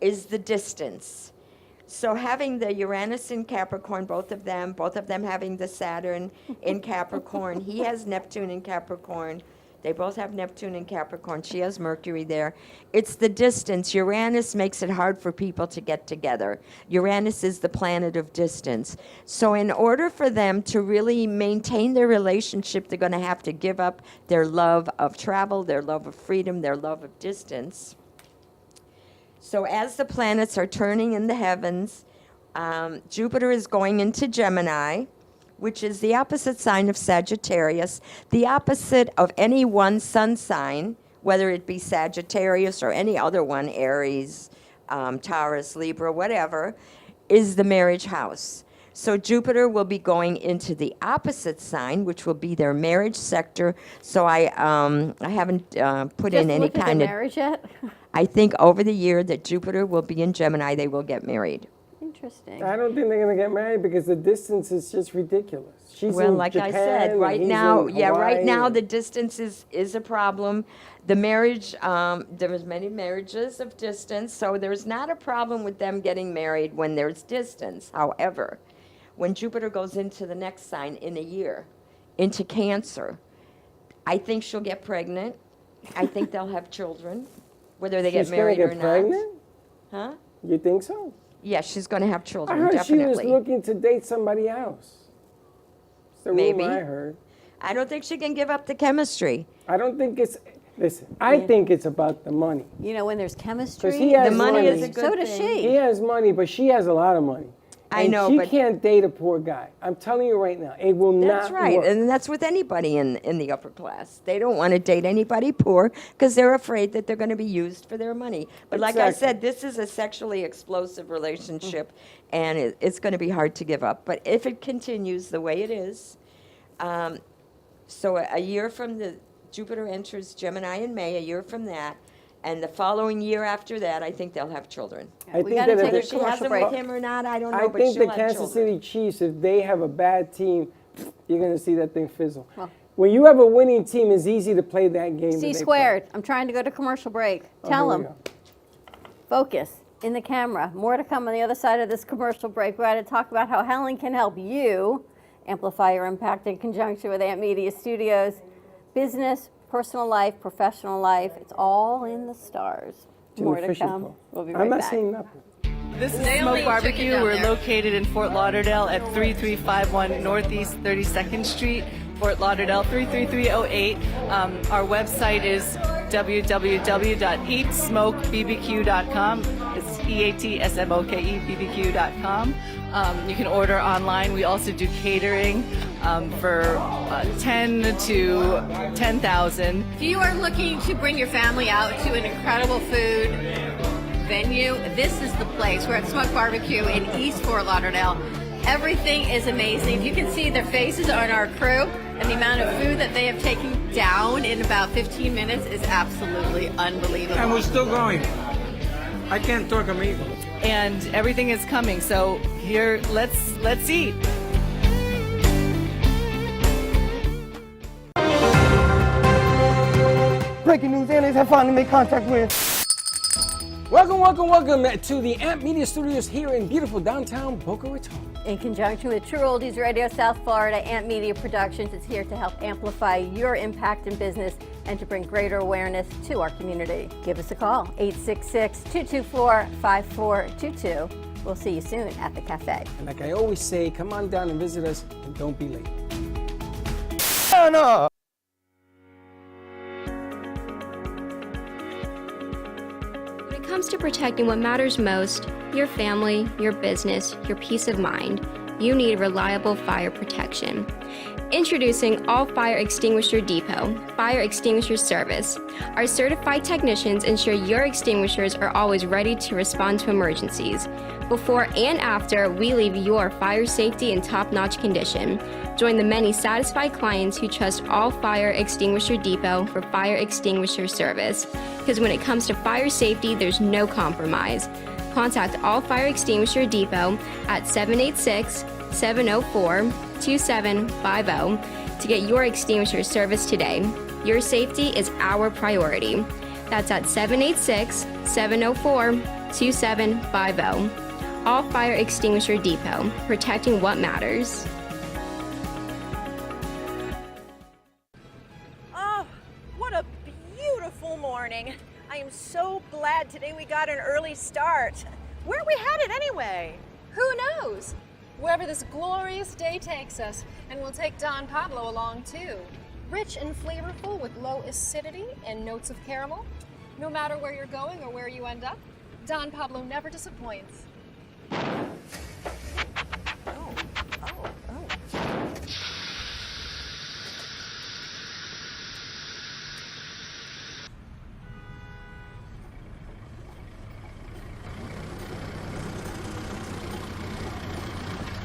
is the distance. So having the Uranus in Capricorn, both of them having the Saturn in Capricorn. He has Neptune in Capricorn. They both have Neptune in Capricorn. She has Mercury there. It's the distance. Uranus makes it hard for people to get together. Uranus is the planet of distance. So in order for them to really maintain their relationship, they're going to have to give up their love of travel, their love of freedom, their love of distance. So as the planets are turning in the heavens, Jupiter is going into Gemini, which is the opposite sign of Sagittarius, the opposite of any one sun sign, whether it be Sagittarius or any other one, Aries, Taurus, Libra, whatever, is the marriage house. So Jupiter will be going into the opposite sign, which will be their marriage sector. So I haven't put in any kind of marriage yet. I think over the year that Jupiter will be in Gemini, they will get married. Interesting. I don't think they're going to get married because the distance is just ridiculous. She's Well, in like Japan, I said, and right he's now, in right Hawaii, now and- the distance is a problem. The marriage, there's many marriages of distance, so there's not a problem with them getting married when there's distance. However, when Jupiter goes into the next sign in a year, into Cancer, I think she'll get pregnant. I think they'll have children, whether they She's get married gonna or get not. pregnant? Huh? You think so? Yeah, she's going to have I children, heard definitely. she was looking to date somebody else. It's the Maybe. rumor I heard. I don't think she can give up the chemistry. I don't think it's. Listen, I think it's about the money. You know, when there's chemistry, 'Cause he has The money money. is a good so does thing. she. He has money, but she has a lot of money. I And know, she but- can't date a poor guy. I'm telling you right now, it will That's not right, work. and that's with anybody in the upper class. They don't want to date anybody poor because they're afraid that they're going to be used for their money. But like I Exactly. said, this is a sexually explosive relationship, and it's going to be hard to give up. But if it continues the way it is, so a year from the Jupiter enters Gemini in May, a year from that, and the following year after that, I think they'll have children. I we think gotta that take if Whether a the- she has them commercial with break. him or not, I don't know, I but think she'll the have Kansas children. City Chiefs, if they have a bad team, you're going to see that thing fizzle. Well- When you have a winning team, it's easy to play that game. that C they squared. I'm trying to go to commercial break. play. Tell here we them. go. Focus in the camera. More to come on the other side of this commercial break. We're going to talk about how Helen can help you amplify your impact in conjunction with Amp Media Studios. Business, personal life, professional life. It's all in the stars. Too More to efficient, come. Paul. We'll be I'm right not back. saying nothing. This is Smoke Barbecue. We're located in Fort Lauderdale at 3351 Northeast 32nd Street, Fort Lauderdale 33308. Our website is www.eatsmokebbq.com. It's EATSMOKEBBQ.com. You can order online. We also do catering for 10 to 10,000. If you are looking to bring your family out to an incredible food venue, this is the place. We're at Smoke Barbecue in East Fort Lauderdale. Everything is amazing. You can see their faces on our crew, and the amount of food that they have taken down in about 15 minutes is absolutely unbelievable. And we're still going. I can't talk amigo. And everything is coming. So here, let's eat. Breaking news, aliens have finally made contact with Welcome to the AMP Media Studios here in beautiful downtown Boca Raton. In conjunction with True Oldies Radio South Florida, AMP Media Productions is here to help amplify your impact in business and to bring greater awareness to our community. Give us a call, 866-224-5422. We'll see you soon at the cafe. And like I always say, come on down and visit us and don't be late. Oh, no. When it comes to protecting what matters most, your family, your business, your peace of mind, you need reliable fire protection. Introducing All Fire Extinguisher Depot, Fire Extinguisher Service. Our certified technicians ensure your extinguishers are always ready to respond to emergencies. Before and after, we leave your fire safety in top-notch condition. Join the many satisfied clients who trust All Fire Extinguisher Depot for fire extinguisher service. Because when it comes to fire safety, there's no compromise. Contact All Fire Extinguisher Depot at 786-704-2750 to get your extinguisher service today. Your safety is our priority. That's at 786-704-2750. All Fire Extinguisher Depot, protecting what matters. Oh, what a beautiful morning. I am so glad today we got an early start. Where are we headed anyway? Who knows? Wherever this glorious day takes us, and we'll take Don Pablo along too. Rich and flavorful with low acidity and notes of caramel. No matter where you're going or where you end up, Don Pablo never disappoints.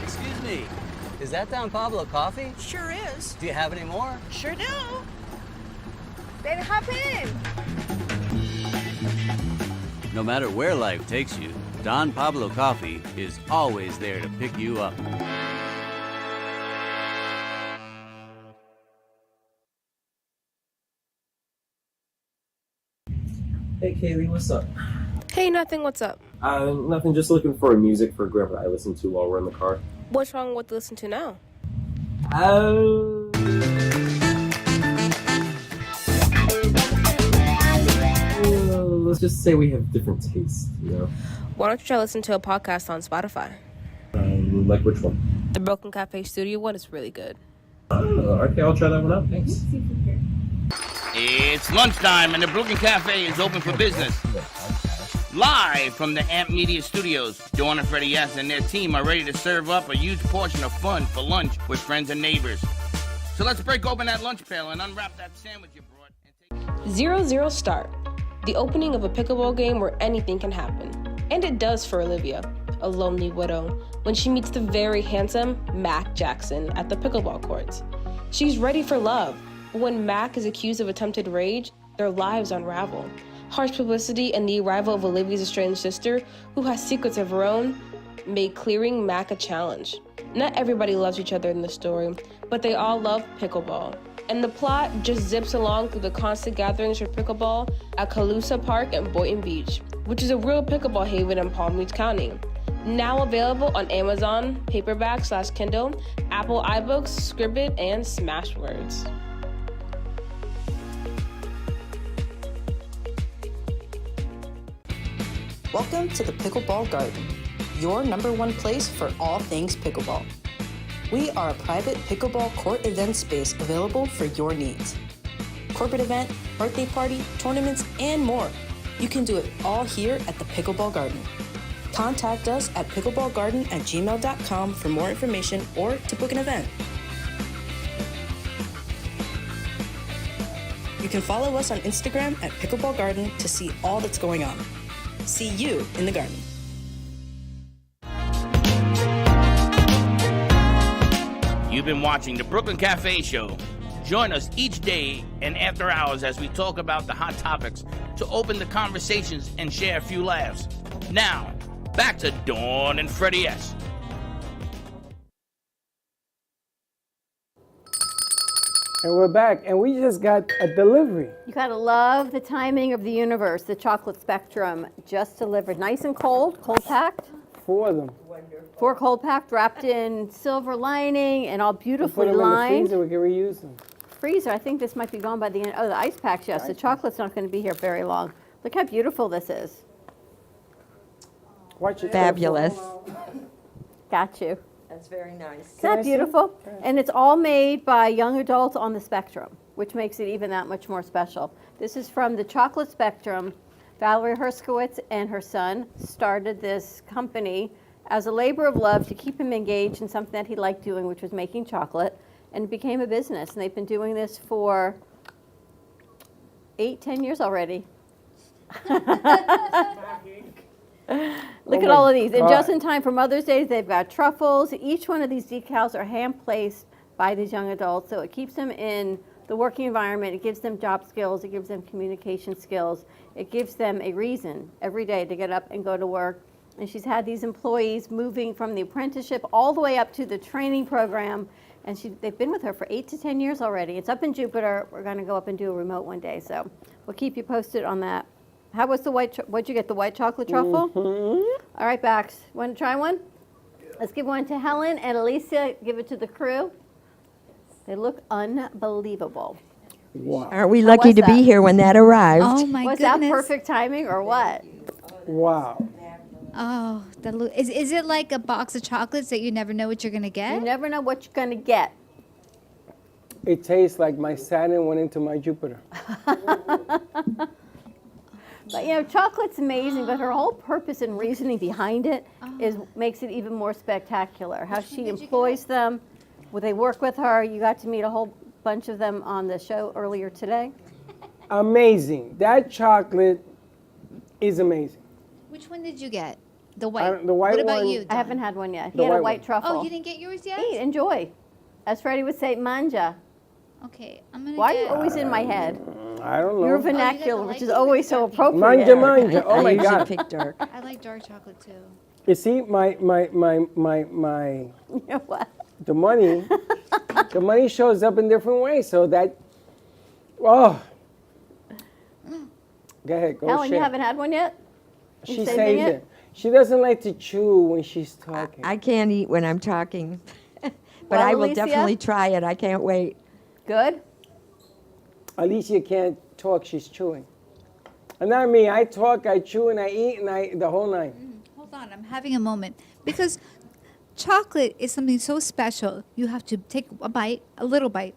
Excuse me, is that Don Pablo coffee? Sure is. Do you have any more? Sure do. Baby, hop in. No matter where life takes you, Don Pablo Coffee is always there to pick you up. Hey Kaylee, what's up? Hey, nothing, what's up? Nothing, just looking for music for Grandpa I listen to while we're in the car. What's wrong with listen to now? Let's just say we have different tastes, you know? Why don't you try listen to a podcast on Spotify? Like which one? The Broken Cafe Studio one is really good. Okay, I'll try that one out, thanks. It's lunchtime and the Brooklyn Cafe is open for business. Live from the AMP Media Studios, Dawn and Freddie S. and their team are ready to serve up a huge portion of fun for lunch with friends and neighbors. So let's break open that lunch pail and unwrap that sandwich you brought. 0-0 start. The opening of a pickleball game where anything can happen. And it does for Olivia, a lonely widow, when she meets the very handsome Mac Jackson at the pickleball courts. She's ready for love, but when Mac is accused of attempted rage, their lives unravel. Harsh publicity and the arrival of Olivia's estranged sister, who has secrets of her own, made clearing Mac a challenge. Not everybody loves each other in the story, but they all love pickleball. And the plot just zips along through the constant gatherings for pickleball at Calusa Park and Boynton Beach, which is a real pickleball haven in Palm Beach County. Now available on Amazon, paperback/Kindle, Apple iBooks, Scribd, and Smashwords. Welcome to the Pickleball Garden, your #1 place for all things pickleball. We are a private pickleball court event space available for your needs. Corporate event, birthday party, tournaments, and more. You can do it all here at the Pickleball Garden. Contact us at pickleballgarden@gmail.com for more information or to book an event. You can follow us on Instagram at Pickleball Garden to see all that's going on. See you in the garden. You've been watching the Brooklyn Cafe Show. Join us each day and after hours as we talk about the hot topics to open the conversations and share a few laughs. Now, back to Dawn and Freddie S. And we're back, and we just got a delivery. You gotta love the timing of the universe. The chocolate spectrum just delivered, nice and cold, cold packed. 4 of them. 4 cold packed, wrapped in silver lining and all Put beautifully them in the lined. freezer, we can reuse them. Freezer, I think this might be gone by the end. Oh, the ice packs, yes. The chocolate's not going to be here very long. Look how beautiful this is. Watch it. Fabulous. Got you. That's very nice. Isn't that beautiful? And it's all made by young adults on the spectrum, which makes it even that much more special. This is from the chocolate spectrum. Valerie Herskowitz and her son started this company as a labor of love to keep him engaged in something that he liked doing, which was making chocolate, and it became a business. And they've been doing this for 8-10 years already. Look at all of these. And just in time for Mother's Day, they've got truffles. Each one of these decals are hand-placed by these young adults, so it keeps them in the working environment. It gives them job skills. It gives them communication skills. It gives them a reason every day to get up and go to work. And she's had these employees moving from the apprenticeship all the way up to the training program. And they've been with her for 8 to 10 years already. It's up in Jupiter. We're going to go up and do a remote one day, so we'll keep you posted on that. How was the what'd you get, the white chocolate truffle? Mm-hmm. All right, Bax, want to try one? Let's give one to Helen and Alicia. Give it to the crew. They look unbelievable. Wow. Aren't we lucky to be here when that arrived? Oh my Was goodness. that perfect timing or what? Wow. Oh, is it like a box of chocolates that you never know what you're gonna get? You never know what you're going to get. It tastes like my Saturn went into my Jupiter. But you know, chocolate's amazing, but her whole purpose and reasoning behind it makes it even more spectacular. How she employs them, when they work with her. You got to meet a whole bunch of them on the show earlier today. Amazing. That chocolate is amazing. Which one did you get? The white. The white What about one- you? I Dawn? haven't had one yet. He The had a white white one. truffle. Oh, you didn't get yours yet? Eat, enjoy. As Freddie would say, manja. Okay, I'm gonna. Why are get... you always in my head? I don't know. Your vernacular, which is always so appropriate. Manja, manja. Oh my I usually God. pick dark. I like dark chocolate too. You see, my You know what? the money shows up in different ways. So that, oh. Go ahead, go Helen, share. you haven't had one yet? You She saving saved it. She doesn't like to chew when she's talking. I can't eat when I'm talking. But Well, I will Alicia? definitely try it. I can't wait. Good? Alicia can't talk, she's chewing. And not me, I talk, I chew, and I eat, and the whole night. Hold on, I'm having a moment because chocolate is something so special. You have to take a bite, a little bite.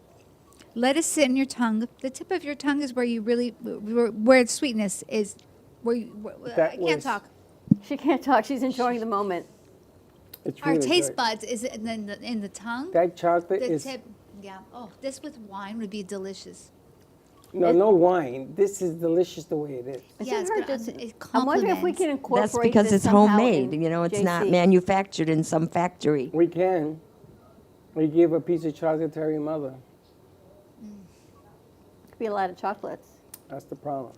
Let it sit in your tongue. The tip of your tongue is where you really, where the sweetness is. I can't talk. She can't talk. She's enjoying the moment. It's Our really taste good. buds is in the tongue. That chocolate the is, tip. Yeah. Oh, this with wine would be delicious. no wine. This is delicious the way it is. Yeah, it's her good. just- It I'm wondering if we complements. can incorporate That's because this it's somehow homemade. in You know, it's not JC. manufactured in some factory. We can. We give a piece of chocolate to every mother. Could be a lot of chocolates. That's the problem.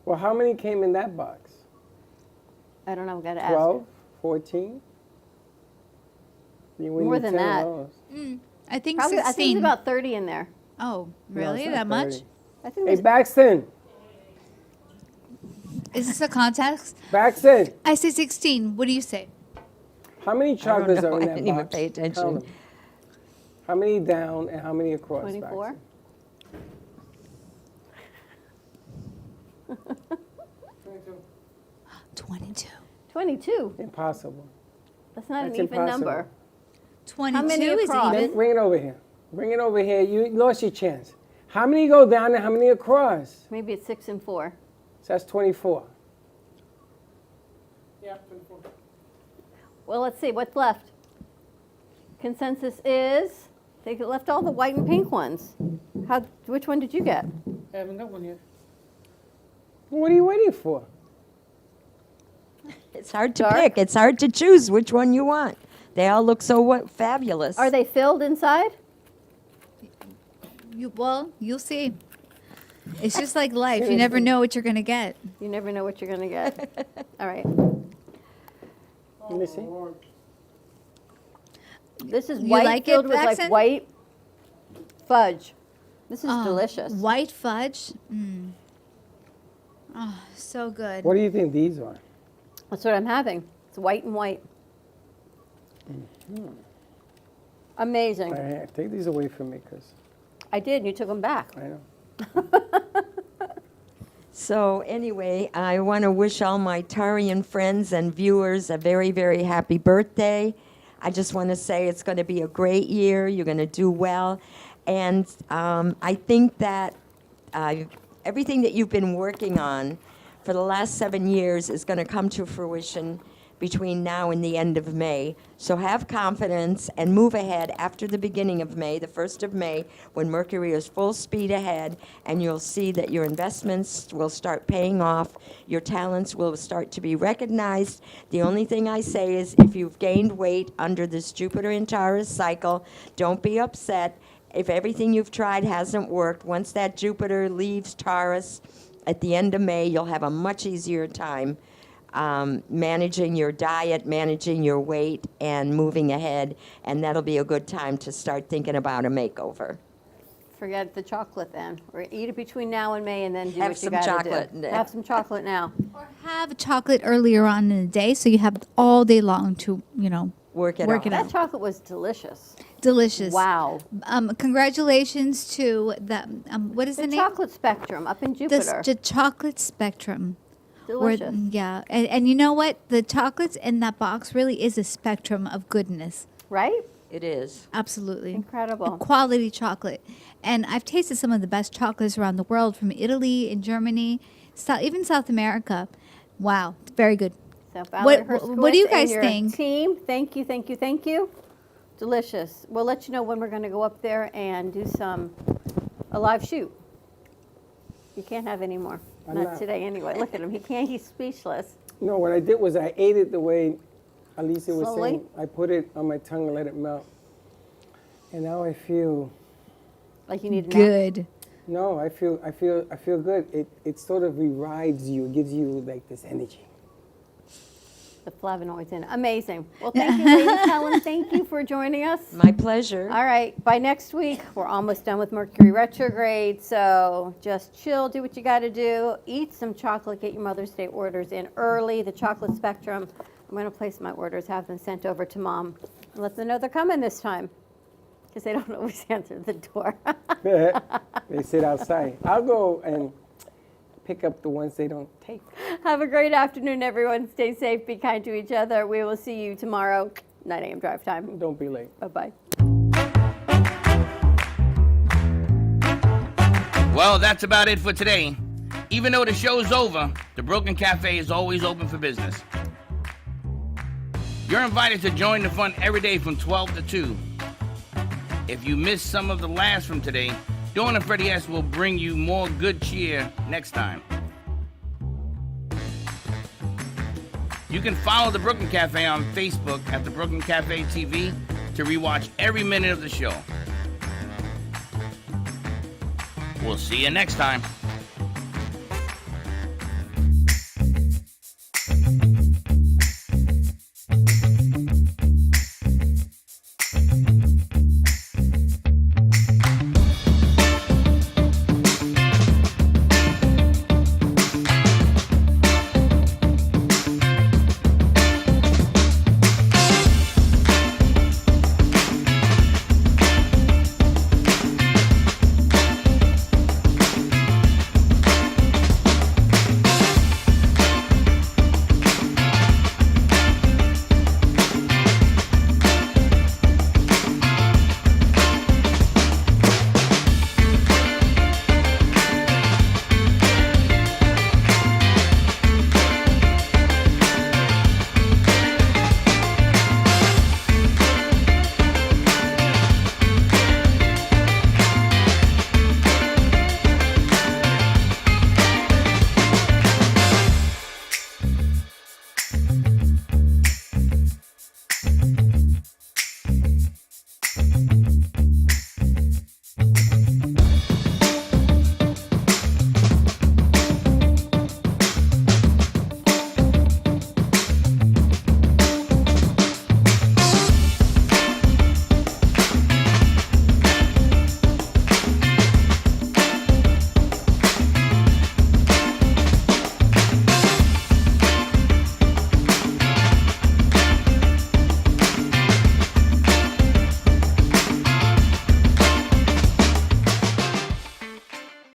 Well, how many came in that box? I don't know. I've got to ask. 12? 14? You win More your than 10 of that. those. I think Probably, 16. I think it's about 30 in there. Oh, No, really? it's That not much? 30. I think Hey, there's Baxton. Is this a contest? Baxton. I say 16. What do you say? How many chocolates know. are in I that didn't even box? pay attention. Count 'em. How many down and how many across? 24. Baxton? 22. 22. Impossible. That's not That's an even impossible. number. 22 How many is across? even. Bring it over here. Bring it over here. You lost your chance. How many go down and how many across? Maybe it's 6 and 4. So that's 24. Well, let's see. What's left? Consensus is they left all the white and pink ones. Which one did you get? I haven't got one yet. What are you waiting for? It's hard to Dark? pick. It's hard to choose which one you want. They all look so fabulous. Are they filled inside? You'll see. It's just like life. You never know what you're going to get. You never know what you're going to get. All right. Let me see. This is You white like it, filled with like Baxton? white Fudge. This is delicious. White fudge. Oh, so good. What do you think these are? That's what I'm having. It's white and white. Amazing. Take these away from me, because I did. You took them back. I know. So anyway, I want to wish all my Tarian friends and viewers a very, very happy birthday. I just want to say it's going to be a great year. You're going to do well. And I think that everything that you've been working on for the last 7 years is going to come to fruition between now and the end of May. So have confidence and move ahead after the beginning of May, the 1st of May, when Mercury is full speed ahead, and you'll see that your investments will start paying off. Your talents will start to be recognized. The only thing I say is if you've gained weight under this Jupiter and Taurus cycle, don't be upset. If everything you've tried hasn't worked, once that Jupiter leaves Taurus at the end of May, you'll have a much easier time managing your diet, managing your weight, and moving ahead, and that'll be a good time to start thinking about a makeover. Forget the chocolate then. Or eat it between now and May, and then do Have what you some got to chocolate. do. Have some chocolate now. Have chocolate earlier on in the day, so you have all day long to, work it That out. chocolate was delicious. Delicious. Wow. Congratulations to the what is the name? Chocolate Spectrum up in Jupiter. The chocolate spectrum. Delicious. Yeah, and you know what? The chocolates in that box really is a spectrum of goodness. Right? It is. Absolutely. Incredible. A quality chocolate. And I've tasted some of the best chocolates around the world, from Italy and Germany, even South America. Wow, it's very good. So Valerie What do you Herskowitz guys and your think? Team, thank you. Delicious. We'll let you know when we're going to go up there and do a live shoot. You can't have any more. Not today anyway. Look at him. He's speechless. No, what I did was I ate it the way Alicia was Slowly? saying. I put it on my tongue and let it melt. And now I feel like you need a nap? Good. No, I feel good. It sort of revives you. It gives you like this energy. The flavonoids in it. Amazing. Well, thank you, ladies. Helen, thank you for joining us. My pleasure. All right. By next week, we're almost done with Mercury retrograde. So just chill, do what you got to do. Eat some chocolate. Get your Mother's Day orders in early. The chocolate spectrum. I'm going to place my orders, have them sent over to Mom, and let them know they're coming this time, because they don't always answer the door. They sit outside. I'll go and pick up the ones they don't take. Have a great afternoon, everyone. Stay safe. Be kind to each other. We will see you tomorrow, 9 a.m. drive time. Don't be late. Bye-bye. Well, that's about it for today. Even though the show's over, the Brooklyn Cafe is always open for business. You're invited to join the fun every day from 12 to 2. If you missed some of the laughs from today, Dawn and Freddie S. will bring you more good cheer next time. You can follow the Brooklyn Cafe on Facebook at the Brooklyn Cafe TV to rewatch every minute of the show. We'll see you next time.